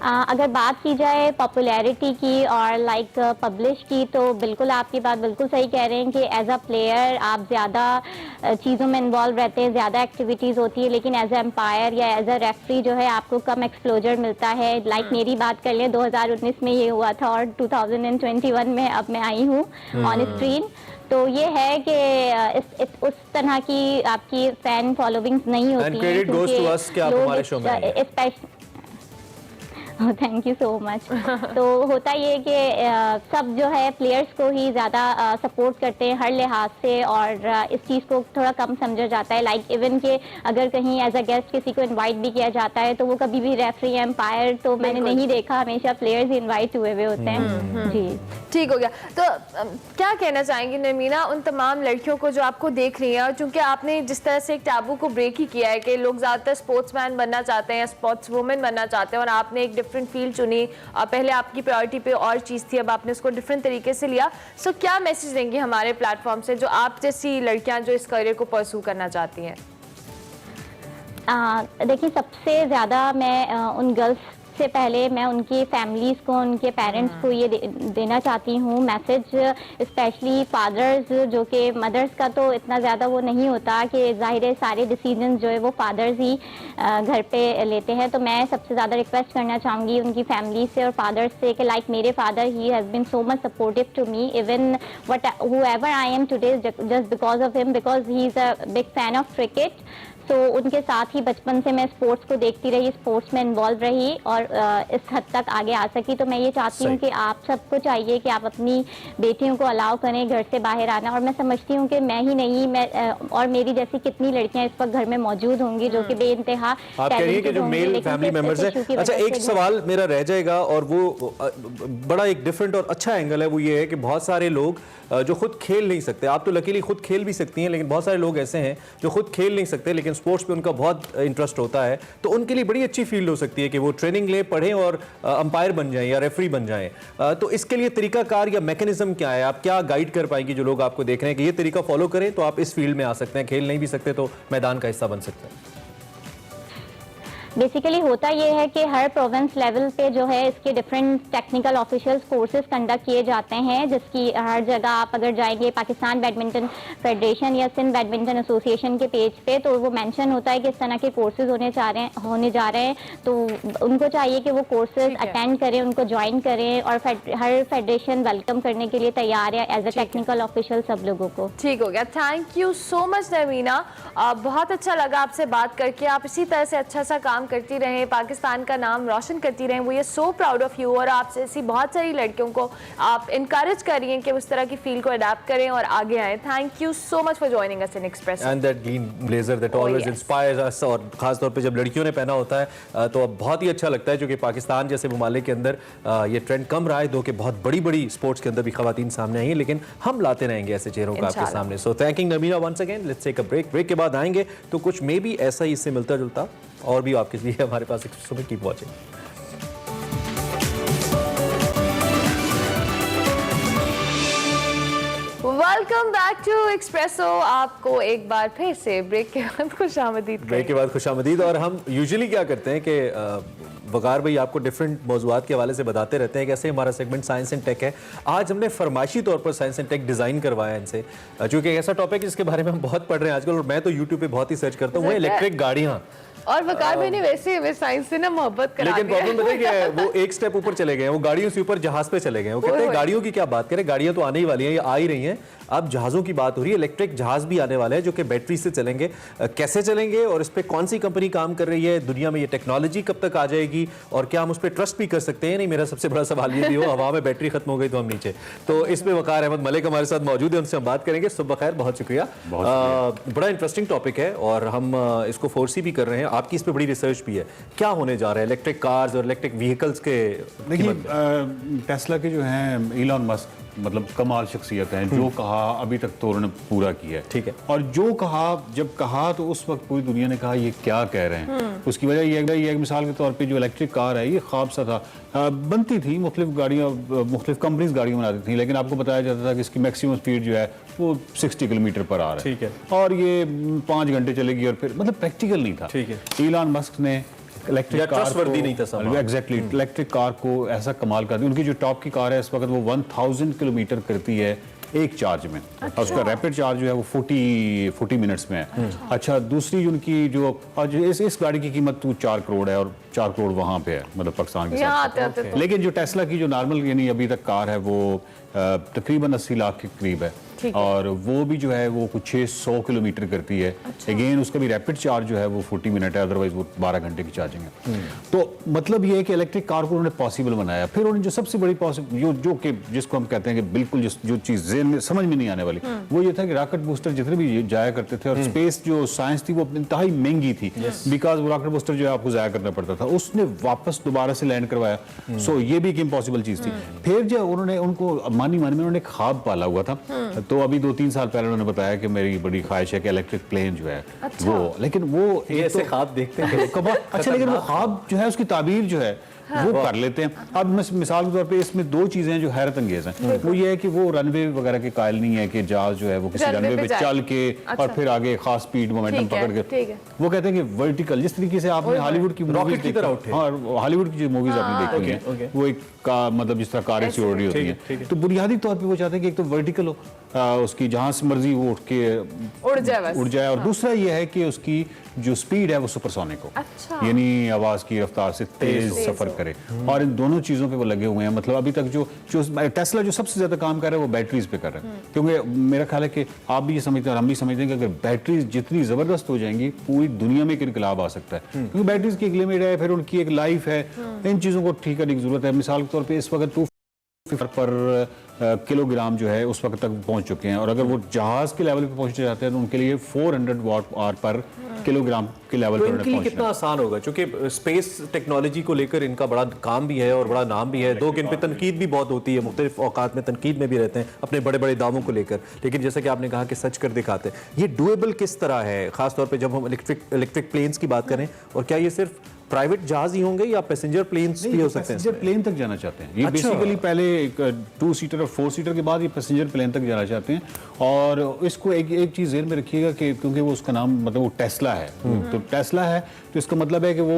अगर बात की जाए पॉपुलैरिटी की और लाइक पब्लिश की, तो बिल्कुल आपकी बात बिल्कुल सही कह रहे हैं कि एज अ प्लेयर आप ज़्यादा चीज़ों में इन्वॉल्व रहते हैं, ज़्यादा एक्टिविटीज़ होती है, लेकिन एज ए एम्पायर या एज अ रेफरी जो है आपको कम एक्सप्लोजर मिलता है। लाइक मेरी बात कर लें, 2019 में ये हुआ था और 2021 में अब मैं आई हूँ ऑन स्क्रीन। तो ये है कि उस तरह की आपकी फैन फॉलोइंग्स नहीं होती है, क्योंकि थैंक यू सो मच। तो होता ये कि सब जो है प्लेयर्स को ही ज़्यादा सपोर्ट करते हैं हर लिहाज से, और इस चीज़ को थोड़ा कम समझा जाता है। लाइक इवन के अगर कहीं एज अ गेस्ट किसी को इनवाइट भी किया जाता है तो वो कभी भी रेफरी एम्पायर तो मैंने नहीं देखा, हमेशा प्लेयर्स ही इन्वाइट हुए होते हैं। जी
ठीक हो गया। तो क्या कहना चाहेंगी नमीना उन तमाम लड़कियों को जो आपको देख रही हैं, और चूंकि आपने जिस तरह से एक टैबू को ब्रेक ही किया है कि लोग ज़्यादातर स्पोर्ट्समैन बनना चाहते हैं, स्पोर्ट्स वुमेन बनना चाहते हैं, और आपने एक डिफरेंट फील्ड चुनी, पहले आपकी प्रायोरिटी पे और चीज़ थी, अब आपने उसको डिफरेंट तरीके से लिया। सो क्या मैसेज देंगी हमारे प्लेटफॉर्म से जो आप जैसी लड़कियां जो इस करियर को परस्यू करना चाहती हैं?
देखिए, सबसे ज़्यादा मैं उन गर्ल्स से पहले मैं उनकी फैमिलीज़ को, उनके पेरेंट्स को ये देना चाहती हूँ मैसेज, स्पेशली फादर्स, जो कि मदर्स का तो इतना ज़्यादा वो नहीं होता कि ज़ाहिर है सारे डिसीजंस जो है वो फादर्स ही घर पे लेते हैं। तो मैं सबसे ज़्यादा रिक्वेस्ट करना चाहूँगी उनकी फैमिली से और फादर्स से कि लाइक मेरे father he has been so much supportive to me, even what whoever I am today just because of him, because he is a big fan of cricket. तो उनके साथ ही बचपन से मैं स्पोर्ट्स को देखती रही, स्पोर्ट्स में इन्वॉल्व रही और इस हद तक आगे आ सकी। तो मैं ये चाहती हूँ कि आप सबको चाहिए कि आप अपनी बेटियों को अलाउ करें घर से बाहर आना। और मैं समझती हूँ कि मैं ही नहीं, मैं और मेरी जैसी कितनी लड़कियां इस वक्त घर में मौजूद होंगी जो कि बेइंतहा
टैलेंटेड होंगी। फैमिली मेंबर्स हैं। अच्छा, एक सवाल मेरा रह जाएगा और वो बड़ा एक डिफरेंट और अच्छा एंगल है, वो ये है कि बहुत सारे लोग जो खुद खेल नहीं सकते, आप तो लकीली खुद खेल भी सकती हैं, लेकिन बहुत सारे लोग ऐसे हैं जो खुद खेल नहीं सकते लेकिन स्पोर्ट्स पे उनका बहुत इंटरेस्ट होता है, तो उनके लिए बड़ी अच्छी फील्ड हो सकती है कि वो ट्रेनिंग ले, पढ़ें और अंपायर बन जाएं या रेफरी बन जाएं। तो इसके लिए तरीकाकार या मैकेनिज्म क्या है, आप क्या गाइड कर पाएंगी जो लोग आपको देख रहे हैं कि ये तरीका फॉलो करें तो आप इस फील्ड में आ सकते हैं, खेल नहीं भी सकते तो मैदान का हिस्सा बन सकते हैं?
बेसिकली होता ये है कि हर प्रोविंस लेवल पे जो है इसके different technical officials courses conduct किए जाते हैं, जिसकी हर जगह आप अगर जाएंगे पाकिस्तान बैडमिंटन फेडरेशन या सिंध बैडमिंटन एसोसिएशन के पेज पे तो वो मेंशन होता है कि इस तरह के कोर्सेज होने जा रहे हैं। तो उनको चाहिए कि वो कोर्सेज अटेंड करें, उनको ज्वाइन करें, और हर फेडरेशन वेलकम करने के लिए तैयार है एज ए टेक्निकल ऑफिशियल सब लोगों को।
ठीक हो गया। थैंक यू सो मच नवीना, बहुत अच्छा लगा आपसे बात करके। आप इसी तरह से अच्छा सा काम करती रहें, पाकिस्तान का नाम रोशन करती रहें। We are so proud of you, और आप जैसी बहुत सारी लड़कियों को आप इनकरेज कर रही हैं कि उस तरह की फील्ड को अडैप्ट करें और आगे आएं। Thank you so much for joining us Inn Express
and that green blazer that always inspires us, और खास तौर पे जब लड़कियों ने पहना होता है तो अब बहुत ही अच्छा लगता है, क्योंकि पाकिस्तान जैसे ममालिक के अंदर ये ट्रेंड कम रहा है, दो कि बहुत बड़ी बड़ी स्पोर्ट्स के अंदर भी खवातीन सामने आई हैं, लेकिन हम लाते रहेंगे ऐसे चेहरों को आपके सामने। So thanking Namina once again. Let's take a break के बाद आएंगे तो कुछ मे बी ऐसा ही इससे मिलता जुलता और भी आपके लिए हमारे पास एक सुबह keep watching.
Welcome back to Expresso. आपको एक बार फिर से ब्रेक के बाद खुशामदीद। और हम यूजुअली क्या करते हैं कि वकार भाई आपको डिफरेंट मौजूआत के हवाले से बताते रहते हैं, कैसे हमारा सेगमेंट साइंस एंड टेक है। आज हमने फरमाइशी तौर पर साइंस एंड टेक डिज़ाइन करवाया इनसे, चूँकि एक ऐसा टॉपिक है जिसके बारे में हम बहुत पढ़ रहे हैं आजकल, और मैं तो यूट्यूब पे बहुत ही सर्च करता हूँ, वो इलेक्ट्रिक गाड़ियाँ। और वकार भाई ने वैसे हमें साइंस से ना मोहब्बत करा
लेकिन प्रॉब्लम पता है क्या है, वो एक स्टेप ऊपर चले गए हैं, वो गाड़ियों से ऊपर जहाज पे चले गए हैं। वो कहते हैं गाड़ियों की क्या बात करें, गाड़ियां तो आने ही वाली हैं, ये आ ही रही हैं, अब जहाज़ों की बात हो रही है। इलेक्ट्रिक जहाज भी आने वाले हैं जो कि बैटरी से चलेंगे। कैसे चलेंगे और इस पर कौन सी कंपनी काम कर रही है, दुनिया में ये टेक्नोलॉजी कब तक आ जाएगी, और क्या हम उस पर ट्रस्ट भी कर सकते हैं? नहीं, मेरा सबसे बड़ा सवाल ये भी हो, हवा में बैटरी खत्म हो गई तो हम नीचे। तो इस पे वकार अहमद मलिक हमारे साथ मौजूद है, उनसे हम बात करेंगे। सुबह खैर, बहुत शुक्रिया। बड़ा इंटरेस्टिंग टॉपिक है और हम इसको फोर्सी भी कर रहे हैं, आपकी इस पर बड़ी रिसर्च भी है। क्या होने जा रहा है इलेक्ट्रिक कार्स और इलेक्ट्रिक व्हीकल्स के? देखिए,
टेस्ला के जो हैं इलॉन मस्क, मतलब कमाल शख्सियत हैं, जो कहा अभी तक तो उन्होंने पूरा किया है।
ठीक है।
और जो कहा, जब कहा तो उस वक्त पूरी दुनिया ने कहा ये क्या कह रहे हैं। उसकी वजह ये एक मिसाल के तौर पे जो इलेक्ट्रिक कार है ये ख्वाब सा था, बनती थी, मुख्तलिफ गाड़ियाँ मुख्तलिफ कंपनीज गाड़ियाँ बनाती थी, लेकिन आपको बताया जाता था कि इसकी मैक्सिमम स्पीड जो है वो 60 किलोमीटर पर आ रहा है।
ठीक है।
और ये 5 घंटे चलेगी और फिर मतलब प्रैक्टिकल नहीं था।
ठीक है।
इलॉन मस्क ने इलेक्ट्रिक कार
ट्रस्टवर्दी नहीं था somehow।
एग्जैक्टली इलेक्ट्रिक कार को ऐसा कमाल कर दी। उनकी जो टॉप की कार है इस वक्त वो 1000 किलोमीटर करती है एक चार्ज में। और उसका रैपिड चार्ज जो है वो 40 मिनट्स में है। अच्छा, दूसरी उनकी जो इस गाड़ी की कीमत तो 4 करोड़ है और 4 करोड़ वहाँ पे है, मतलब पाकिस्तान के साथ। लेकिन जो टेस्ला की जो नॉर्मल यानी अभी तक कार है वो तकरीबन 80 लाख के करीब है और वो भी जो है वो कुछ 600 किलोमीटर करती है। अगेन उसका भी रैपिड चार्ज जो है वो 40 मिनट है, अदरवाइज वो 12 घंटे की चार्जिंग है। तो मतलब ये है कि इलेक्ट्रिक कार को उन्होंने पॉसिबल बनाया। फिर उन्होंने जो सबसे बड़ी पॉसिबल जो कि जिसको हम कहते हैं कि बिल्कुल जो चीज़ ज़हन में समझ में नहीं आने वाली, वो ये था कि रॉकेट बूस्टर जितने भी जाया करते थे और स्पेस जो साइंस थी वो इंतहाई महंगी थी, बिकॉज वो रॉकेट बूस्टर जो है आपको जाया करना पड़ता था, उसने वापस दोबारा से लैंड करवाया। सो ये भी एक इम्पॉसिबल चीज़ थी। फिर जो उन्होंने उनको मानी में उन्होंने ख्वाब पाला हुआ था। तो अभी 2-3 साल पहले उन्होंने बताया कि मेरी बड़ी ख्वाहिश है कि इलेक्ट्रिक प्लेन जो है वो, लेकिन वो
ऐसे ख्वाब देखते हैं
अच्छा, लेकिन वो ख्वाब जो है उसकी ताबीर जो है वो कर लेते हैं। अब मिसाल के तौर पे इसमें 2 चीजें जो हैरत अंगेज हैं, वो ये है कि वो रनवे वगैरह के कायल नहीं है कि जहाज जो है वो किसी रनवे पे चल के और फिर आगे खास स्पीड मोमेंटम पकड़ के, वो कहते हैं कि वर्टिकल, जिस तरीके से आपने हॉलीवुड की मूवीज की तरह हॉलीवुड की जो मूवीज आपने देखी है वो एक का मतलब जिस तरह कारें से उड़ रही होती हैं, तो बुनियादी तौर पे वो चाहते हैं कि एक तो वर्टिकल हो, उसकी जहां से मर्जी वो उठ के उड़ जाए और दूसरा ये है कि उसकी जो स्पीड है वो सुपरसोनिक हो, यानी आवाज की रफ्तार से तेज सफर करे। और इन दोनों चीजों पे वो लगे हुए हैं। मतलब अभी तक जो टेस्ला जो सबसे ज्यादा काम कर रहा है वो बैटरीज पे कर रहा है, क्योंकि मेरा ख्याल है कि आप भी ये समझते हैं और हम भी समझते हैं कि अगर बैटरीज जितनी जबरदस्त हो जाएंगी पूरी दुनिया में एक इनकलाब आ सकता है, क्योंकि बैटरीज की एक लिमिट है, फिर उनकी एक लाइफ है, इन चीजों को ठीक करने की जरूरत है। मिसाल के तौर पर इस वक्त 250 पर किलोग्राम जो है उस वक्त तक पहुंच चुके हैं और अगर वो जहाज के लेवल पे पहुंचना चाहते हैं तो उनके लिए 400 वाट आवर पर किलोग्राम के लेवल पर
इनके लिए कितना आसान होगा, क्योंकि स्पेस टेक्नोलॉजी को लेकर इनका बड़ा काम भी है और बड़ा नाम भी है। लोग इन पे तनकीद भी बहुत होती है, मुख्तलिफ औकात में तनकीद में भी रहते हैं अपने बड़े बड़े दावों को लेकर, लेकिन जैसा कि आपने कहा कि सच कर दिखाते हैं। ये डुएबल किस तरह है, खासतौर पर जब हम इलेक्ट्रिक प्लेन्स की बात करें, और क्या ये सिर्फ प्राइवेट जहाज ही होंगे या पैसेंजर प्लेन्स भी हो सकते हैं?
पैसेंजर प्लेन तक जाना चाहते हैं ये। बेसिकली पहले एक 2 सीटर और 4 सीटर के बाद ये पैसेंजर प्लेन तक जाना चाहते हैं। और इसको एक चीज़ ज़हन में रखिएगा कि क्योंकि वो उसका नाम मतलब वो टेस्ला है, तो टेस्ला है तो इसका मतलब है कि वो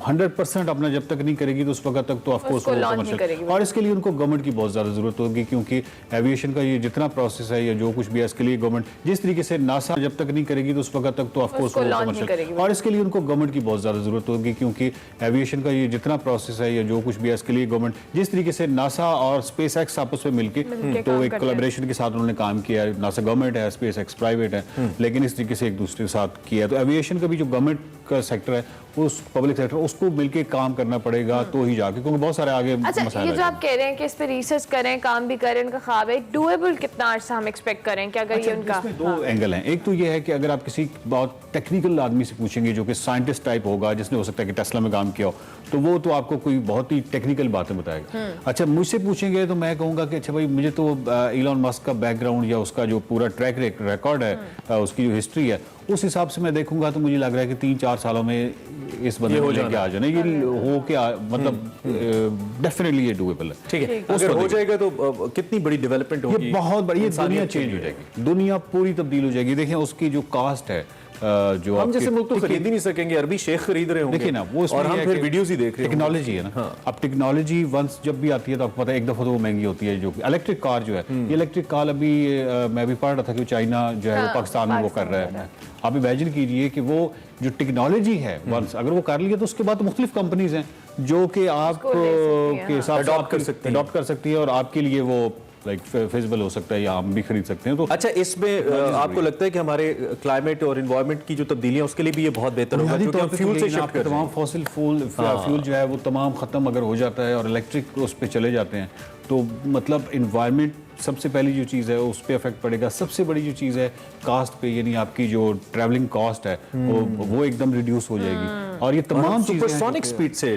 100% अपना जब तक नहीं करेगी तो उस वक्त तक तो ऑफकोर्स वो कमर्शियल, और इसके लिए उनको गवर्नमेंट की बहुत ज़्यादा ज़रूरत होगी, क्योंकि एविएशन का ये जितना प्रोसेस है या जो कुछ भी है इसके लिए गवर्नमेंट जिस तरीके से नासा जब तक नहीं करेगी तो उस वक्त तक तो ऑफकोर्स वो कमर्शियल, और इसके लिए उनको गवर्नमेंट की बहुत ज़्यादा ज़रूरत होगी, क्योंकि एविएशन का ये जितना प्रोसेस है या जो कुछ भी है इसके लिए गवर्नमेंट जिस तरीके से नासा और स्पेस एक्स आपस में मिलकर तो एक कोलैबोरेशन के साथ उन्होंने काम किया है। नासा गवर्नमेंट है, स्पेस एक्स प्राइवेट है, लेकिन इस तरीके से एक दूसरे के साथ किया है। तो एविएशन का भी जो गवर्नमेंट का सेक्टर है उस पब्लिक सेक्टर उसको मिलके काम करना पड़ेगा तो ही जाके, क्योंकि बहुत सारे आगे
अच्छा, ये जो आप कह रहे हैं कि इस पे रिसर्च करें, काम भी करें, उनका ख्वाब है, डुएबल कितना अर्सा हम एक्सपेक्ट करें कि अगर ये उनका?
इसमें 2 एंगल हैं। एक तो ये है कि अगर आप किसी बहुत टेक्निकल आदमी से पूछेंगे जो कि साइंटिस्ट टाइप होगा, जिसने हो सकता है कि टेस्ला में काम किया हो, तो वो तो आपको कोई बहुत ही टेक्निकल बातें बताएगा। अच्छा, मुझसे पूछेंगे तो मैं कहूँगा कि अच्छा भाई मुझे तो इलॉन मस्क का बैकग्राउंड या उसका जो पूरा ट्रैक रिकॉर्ड है, उसकी जो हिस्ट्री है, उस हिसाब से मैं देखूंगा तो मुझे लग रहा है कि 3-4 सालों में इस बंदे को लेके आ जाना, ये हो के मतलब डेफिनेटली ये डुएबल है। ठीक है,
अगर हो जाएगा तो कितनी बड़ी डेवलपमेंट होगी,
ये बहुत बड़ी, ये दुनिया चेंज हो जाएगी, दुनिया पूरी तब्दील हो जाएगी। देखिए उसकी जो कास्ट है, जो
हम जैसे मुल्क तो खरीद ही नहीं सकेंगे, अरबी शेख खरीद रहे होंगे,
देखिए ना वो,
और हम फिर वीडियोस ही देख रहे हैं।
टेक्नोलॉजी है ना, अब टेक्नोलॉजी वंस जब भी आती है तो आपको पता है एक दफा तो वो महंगी होती है। जो इलेक्ट्रिक कार जो है, ये इलेक्ट्रिक कार अभी मैं भी पढ़ रहा था कि चाइना जो है वो पाकिस्तान में वो कर रहा है। आप इमेजिन कीजिए कि वो जो टेक्नोलॉजी है वंस अगर वो कर लिया तो उसके बाद तो मुख्तलिफ कंपनीज हैं जो कि आप के साथ अडॉप्ट कर सकती है और आपके लिए वो लाइक फेजिबल हो सकता है या हम भी खरीद सकते हैं। तो
अच्छा, इसमें आपको लगता है कि हमारे क्लाइमेट और एनवायरनमेंट की जो तब्दीलियां उसके लिए भी ये बहुत बेहतर होगा, क्योंकि हम फ्यूल से शिफ्ट कर
तमाम फॉसिल फ्यूल जो है वो तमाम खत्म अगर हो जाता है और इलेक्ट्रिक उस पर चले जाते हैं तो मतलब इन्वायरमेंट सबसे पहली जो चीज़ है उस पर इफेक्ट पड़ेगा। सबसे बड़ी जो चीज़ है कास्ट पे, यानी आपकी जो ट्रैवलिंग कॉस्ट है वो एकदम रिड्यूस हो जाएगी। और ये तमाम
सुपरसोनिक स्पीड से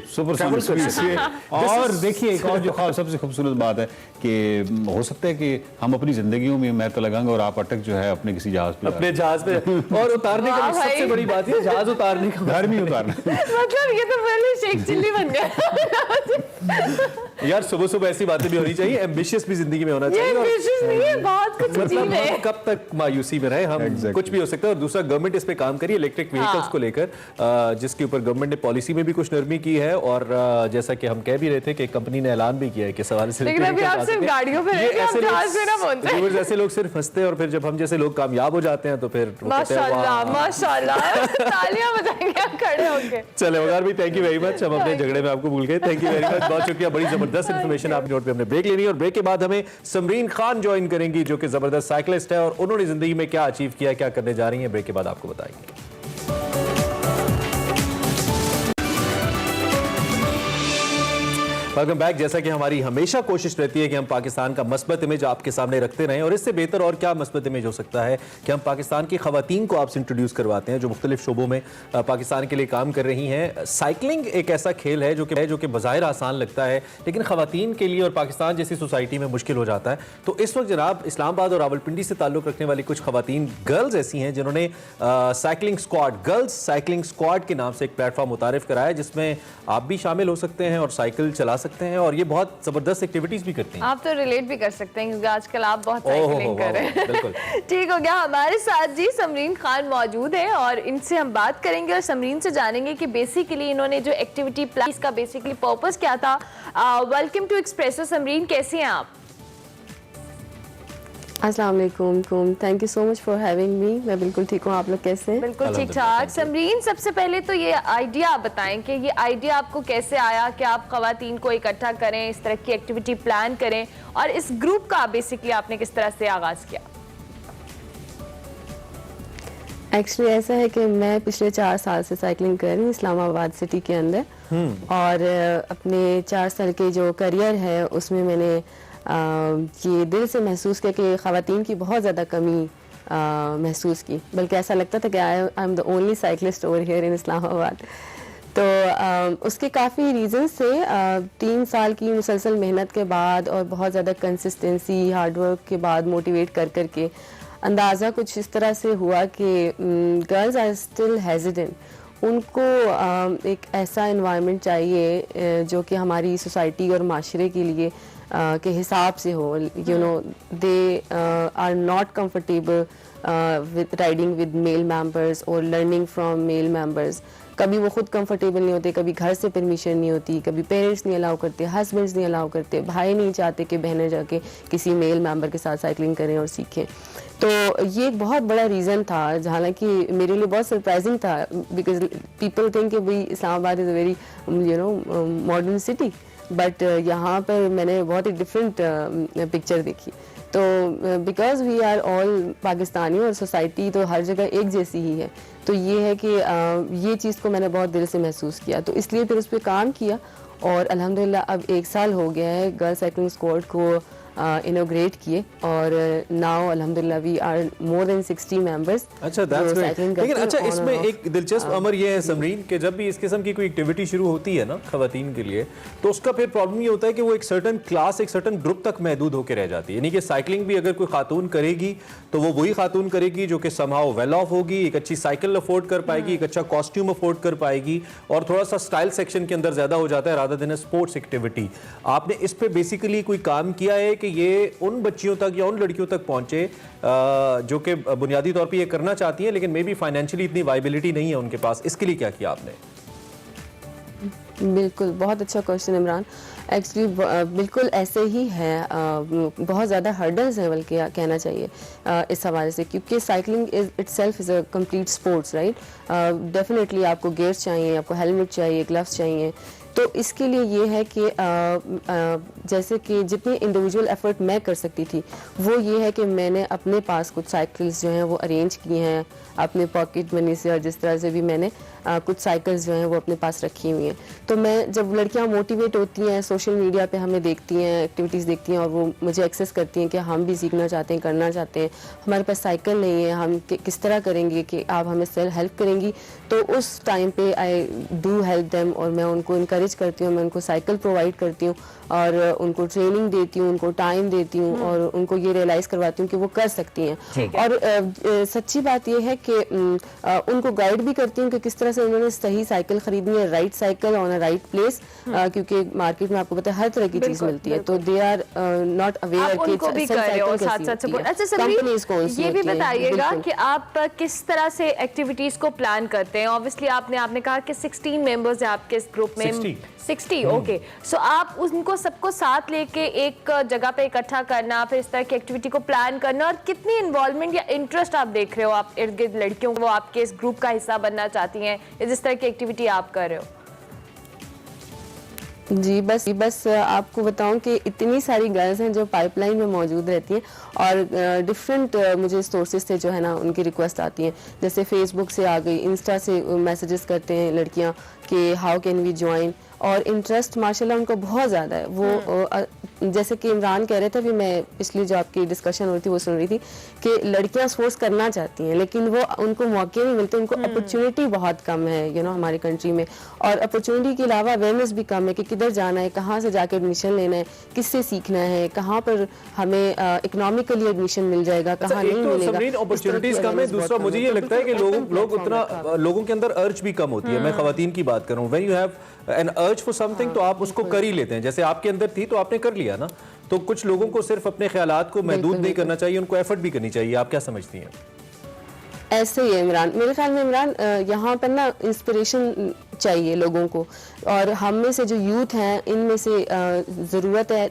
और देखिए एक और जो सबसे खूबसूरत बात है कि हो सकता है कि हम अपनी जिंदगियों में मैं तो लगाऊंगा और आप अटक जो है अपने किसी जहाज पे,
अपने जहाज पे और उतारने का सबसे बड़ी बात है जहाज उतारने का,
घर में उतारना
मतलब ये तो पहले शेख चिल्ली बन गया।
यार सुबह सुबह ऐसी बातें भी होनी चाहिए, एम्बिशियस भी जिंदगी में होना चाहिए।
ambitious नहीं है, बहुत कुछ
मतलब
अजीब है।
हम कब तक मायूसी में रहे, हम कुछ भी हो सकता है। और दूसरा, गवर्नमेंट इस पे काम करिए इलेक्ट्रिक व्हीकल्स को लेकर, जिसके ऊपर गवर्नमेंट ने पॉलिसी में भी कुछ नरमी की है। और जैसा कि हम कह भी रहे थे कि कंपनी ने ऐलान भी किया है कि सवाल से
लेकिन अभी आप सिर्फ गाड़ियों पे रहते हैं, आप जहाज पे ना बोलते हैं।
ऐसे लोग सिर्फ हंसते हैं और फिर जब हम जैसे लोग कामयाब हो जाते हैं तो फिर
माशाल्लाह माशाल्लाह, तालियां बजाएंगे आप खड़े होके।
चले वगार भी, थैंक यू वेरी मच। हम अपने झगड़े में आपको भूल गए, थैंक यू वेरी मच, बहुत शुक्रिया। बड़ी जबरदस्त इन्फॉर्मेशन आपकी नोट पे हमने ब्रेक लेनी है, और ब्रेक के बाद हमें समरीन खान ज्वाइन करेंगी जो कि जबरदस्त साइकिलिस्ट है और उन्होंने जिंदगी में क्या अचीव किया, क्या करने जा रही है, ब्रेक के बाद आपको बताएंगे। Welcome back. जैसा कि हमारी हमेशा कोशिश रहती है कि हम पाकिस्तान का मस्बत इमेज आपके सामने रखते रहें, और इससे बेहतर और क्या मस्बत इमेज हो सकता है कि हम पाकिस्तान की खवातीन को आपसे इंट्रोड्यूस करवाते हैं जो मुख्तलिफ शोबों में पाकिस्तान के लिए काम कर रही हैं। साइकिलिंग एक ऐसा खेल है जो कि बज़ाहिर आसान लगता है, लेकिन खवातीन के लिए और पाकिस्तान जैसी सोसाइटी में मुश्किल हो जाता है। तो इस वक्त जनाब इस्लामाबाद और रावलपिंडी से ताल्लुक़ रखने वाली कुछ खवातीन गर्ल्स ऐसी हैं जिन्होंने cycling squad, girls cycling squad के नाम से एक प्लेटफॉर्म मुतारिफ कराया, जिसमें आप भी शामिल हो सकते हैं और साइकिल चला सकते हैं, और ये बहुत जबरदस्त एक्टिविटीज भी करती हैं।
आप तो रिलेट भी कर सकते हैं क्योंकि आजकल आप बहुत साइकिलिंग कर रहे हैं।
बिल्कुल
ठीक हो गया। हमारे साथ जी समरीन खान मौजूद है और इनसे हम बात करेंगे और समरीन से जानेंगे कि बेसिकली इन्होंने जो एक्टिविटी प्लान, इसका बेसिकली पर्पस क्या था। Welcome to espresso. समरीन कैसी हैं आप?
अस्सलाम वालेकुम, thank you so much for having me. मैं बिल्कुल ठीक हूँ, आप लोग कैसे हैं?
बिल्कुल ठीक ठाक। समरीन, सबसे पहले तो ये आइडिया आप बताएं कि ये आइडिया आपको कैसे आया कि आप खवातीन को इकट्ठा करें, इस तरह की एक्टिविटी प्लान करें, और इस ग्रुप का बेसिकली आपने किस तरह से आगाज किया?
एक्चुअली ऐसा है कि मैं पिछले 4 साल से साइकिलिंग कर रही हूँ इस्लामाबाद सिटी के अंदर, और अपने 4 साल के जो करियर है उसमें मैंने ये दिल से महसूस किया कि ख़वातीन की बहुत ज़्यादा कमी महसूस की, बल्कि ऐसा लगता था कि I am the only cyclist over here in Islamabad. तो उसके काफ़ी रीज़न्स थे। 3 साल की मुसलसल मेहनत के बाद और बहुत ज़्यादा कंसिस्टेंसी, हार्डवर्क के बाद मोटिवेट कर कर के अंदाज़ा कुछ इस तरह से हुआ कि गर्ल्स आर स्टिल हेजिडेंट। उनको एक ऐसा इन्वायरमेंट चाहिए जो कि हमारी सोसाइटी और माशरे के लिए के हिसाब से हो। You know, they are not comfortable with riding with male members और लर्निंग फ्रॉम मेल मेंबर्स। कभी वो खुद कंफर्टेबल नहीं होते, कभी घर से परमिशन नहीं होती, कभी पेरेंट्स नहीं अलाउ करते, हस्बैंड्स नहीं अलाउ करते, भाई नहीं चाहते कि बहनें जाके किसी मेल मेंबर के साथ साइकिलिंग करें और सीखें। तो ये एक बहुत बड़ा रीज़न था, हालांकि मेरे लिए बहुत सरप्राइजिंग था, बिकॉज पीपल थिंक कि भाई Islamabad is a very modern city, but यहाँ पर मैंने बहुत ही डिफरेंट पिक्चर देखी। तो because we are all Pakistani और सोसाइटी तो हर जगह एक जैसी ही है, तो ये है कि ये चीज़ को मैंने बहुत दिल से महसूस किया, तो इसलिए फिर उस पर काम किया, और अल्हम्दुलिल्लाह अब 1 साल हो गया है गर्ल साइकिलिंग स्क्वाड को इनोग्रेट किए, और नाउ अल्हम्दुलिल्लाह we are more than 60 members.
अच्छा, दैट्स ग्रेट। लेकिन अच्छा, इसमें एक दिलचस्प अमर ये है समरीन कि जब भी इस किस्म की कोई एक्टिविटी शुरू होती है ना खवातीन के लिए, तो उसका फिर प्रॉब्लम ये होता है कि वो एक सर्टन क्लास, एक सर्टन ग्रुप तक महदूद होकर रह जाती है। यानी कि साइकिलिंग भी अगर कोई खातून करेगी तो वो वही खातून करेगी जो कि समहाउ वेल ऑफ होगी, एक अच्छी साइकिल अफोर्ड कर पाएगी, एक अच्छा कॉस्ट्यूम अफोर्ड कर पाएगी, और थोड़ा सा स्टाइल सेक्शन के अंदर ज्यादा हो जाता है रादर देन स्पोर्ट्स एक्टिविटी। आपने इस पे बेसिकली कोई काम किया है कि ये उन बच्चियों तक या उन लड़कियों तक पहुंचे जो कि बुनियादी तौर पे ये करना चाहती हैं लेकिन मे बी फाइनेंशियली इतनी वाइबिलिटी नहीं है उनके पास, इसके लिए क्या किया आपने?
बिल्कुल, बहुत अच्छा क्वेश्चन इमरान। एक्चुअली बिल्कुल ऐसे ही है, बहुत ज़्यादा हर्डल्स हैं बल्कि कहना चाहिए इस हवाले से, क्योंकि cycling itself is a complete sports, right. Definitely आपको गियर्स चाहिए, आपको हेलमेट चाहिए, ग्लव्स चाहिए। तो इसके लिए ये है कि जैसे कि जितनी इंडिविजुअल एफर्ट मैं कर सकती थी वो ये है कि मैंने अपने पास कुछ साइकिल्स जो हैं वो अरेंज किए हैं अपने पॉकेट मनी से, और जिस तरह से भी मैंने कुछ साइकिल्स जो हैं वो अपने पास रखी हुई हैं। तो मैं जब लड़कियां मोटिवेट होती हैं, सोशल मीडिया पे हमें देखती हैं, एक्टिविटीज़ देखती हैं, और वो मुझे एक्सेस करती हैं कि हम भी सीखना चाहते हैं, करना चाहते हैं, हमारे पास साइकिल नहीं है, हम किस तरह करेंगे कि आप हमें सेल्फ हेल्प करेंगी, तो उस टाइम पे आई डू हेल्प देम, और मैं उनको इनकरेज करती हूँ, मैं उनको साइकिल प्रोवाइड करती हूँ और उनको ट्रेनिंग देती हूँ, उनको टाइम देती हूँ, और उनको ये रियलाइज़ करवाती हूँ कि वो कर सकती हैं। और सच्ची बात ये है कि उनको गाइड भी करती हूँ कि किस तरह से उन्होंने सही साइकिल खरीदनी है, right cycle on a right place, क्योंकि मार्केट में आपको पता है हर तरह की चीज मिलती है, तो दे आर नॉट अवेयर
कि उनको भी कर रहे हो साथ साथ सपोर्ट। अच्छा समरीन, ये भी बताइएगा कि आप किस तरह से एक्टिविटीज को प्लान करते हैं। ऑब्वियसली आपने कहा कि 16 मेंबर्स हैं आपके इस ग्रुप में, 60 ओके। सो आप उनको सबको साथ लेके एक जगह पे इकट्ठा करना, फिर इस तरह की एक्टिविटी को प्लान करना, और कितनी इन्वॉल्वमेंट या इंटरेस्ट आप देख रहे हो आप इर्द गिर्द लड़कियों को, वो आपके इस ग्रुप का हिस्सा बनना चाहती हैं, जिस तरह की एक्टिविटी आप कर रहे हो?
जी बस आपको बताऊं कि इतनी सारी गर्ल्स हैं जो पाइपलाइन में मौजूद रहती हैं, और डिफरेंट मुझे सोर्सेज से जो है ना उनकी रिक्वेस्ट आती हैं, जैसे फेसबुक से आ गई, इंस्टा से मैसेजेस करते हैं लड़कियां कि हाउ कैन वी ज्वाइन, और इंटरेस्ट माशाल्लाह उनको बहुत ज़्यादा है। वो जैसे कि इमरान कह रहे थे, अभी मैं पिछली जो आपकी डिस्कशन हो रही थी वो सुन रही थी कि लड़कियां स्पोर्ट्स करना चाहती हैं लेकिन वो उनको मौके नहीं मिलते, उनको अपॉर्चुनिटी बहुत कम है हमारी कंट्री में, और अपॉर्चुनिटी के अलावा अवेयरनेस भी कम है कि किधर जाना है, कहाँ से जाकर एडमिशन लेना है, किससे सीखना है, कहाँ पर हमें इकोनॉमिकली एडमिशन मिल जाएगा, कहाँ नहीं मिलेगा।
अपॉर्चुनिटीज कम है। दूसरा मुझे ये लगता है कि लोग उतना, लोगों के अंदर अर्ज भी कम होती है। मैं खवातीन की बात करूँ, when you have an urge for something तो आप उसको कर ही लेते हैं, जैसे आपके अंदर थी तो आपने कर लिया ना। तो कुछ लोगों को सिर्फ अपने ख्यालात को महदूद नहीं करना चाहिए, उनको एफर्ट भी करनी चाहिए। आप क्या समझती हैं?
ऐसे ही है इमरान, मेरे ख्याल में इमरान यहाँ पर ना इंस्पिरेशन चाहिए लोगों को, और हम में से जो यूथ हैं इनमें से ज़रूरत है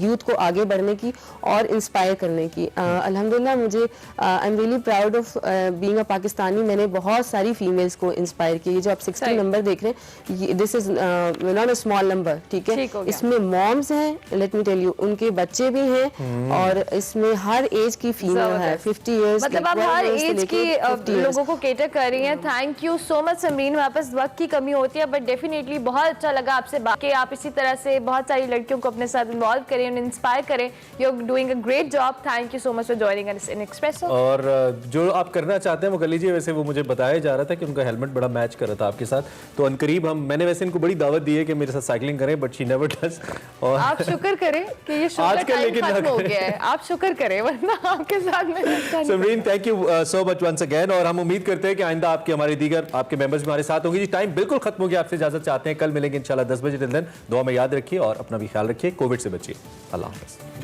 यूथ को आगे बढ़ने की और इंस्पायर करने की। अल्हम्दुलिल्लाह मुझे I am really proud of being a Pakistani. मैंने बहुत सारी फीमेल्स को इंस्पायर किया। ये जो आप 60 नंबर देख रहे हैं, this is not a small number, ठीक है। इसमें मॉम्स हैं, लेट मी टेल यू, उनके बच्चे भी हैं, और इसमें हर एज की फीमेल है, 50 ईयर्स,
मतलब आप हर एज की लोगों को केटर कर रही हैं। Thank you so much Samreen. वापस वक्त की कमी होती है, बट डेफिनेटली बहुत अच्छा लगा आपसे बात कि आप इसी तरह से बहुत सारी लड़कियों को अपने साथ इन्वॉल्व करें, उन्हें इंस्पायर करें। You are doing a great job. Thank you so much for joining us in Expresso.
और जो आप करना चाहते हैं वो कर लीजिए। वैसे वो मुझे बताया जा रहा था कि उनका हेलमेट बड़ा मैच कर रहा था आपके साथ, तो अनकरीब मैंने वैसे इनको बड़ी दावत दी है कि मेरे साथ साइकिलिंग करें, बट शी नेवर डज। और
आप शुक्र करें कि ये शुक्र टाइम खत्म हो गया है, आप शुक्र करें, वरना आपके साथ
Samreen thank you so much once again, और हम उम्मीद करते हैं कि आइंदा आपके हमारे दीगर आपके मेंबर्स हमारे साथ होंगे। जी टाइम बिल्कुल खत्म हो गया, आपसे इजाजत चाहते हैं, कल मिलेंगे इंशाल्लाह 10 बजे। टिल देन दुआ में याद रखिए और अपना भी ख्याल रखिए, कोविड से बचिए। अल्लाह हाफ़िज़।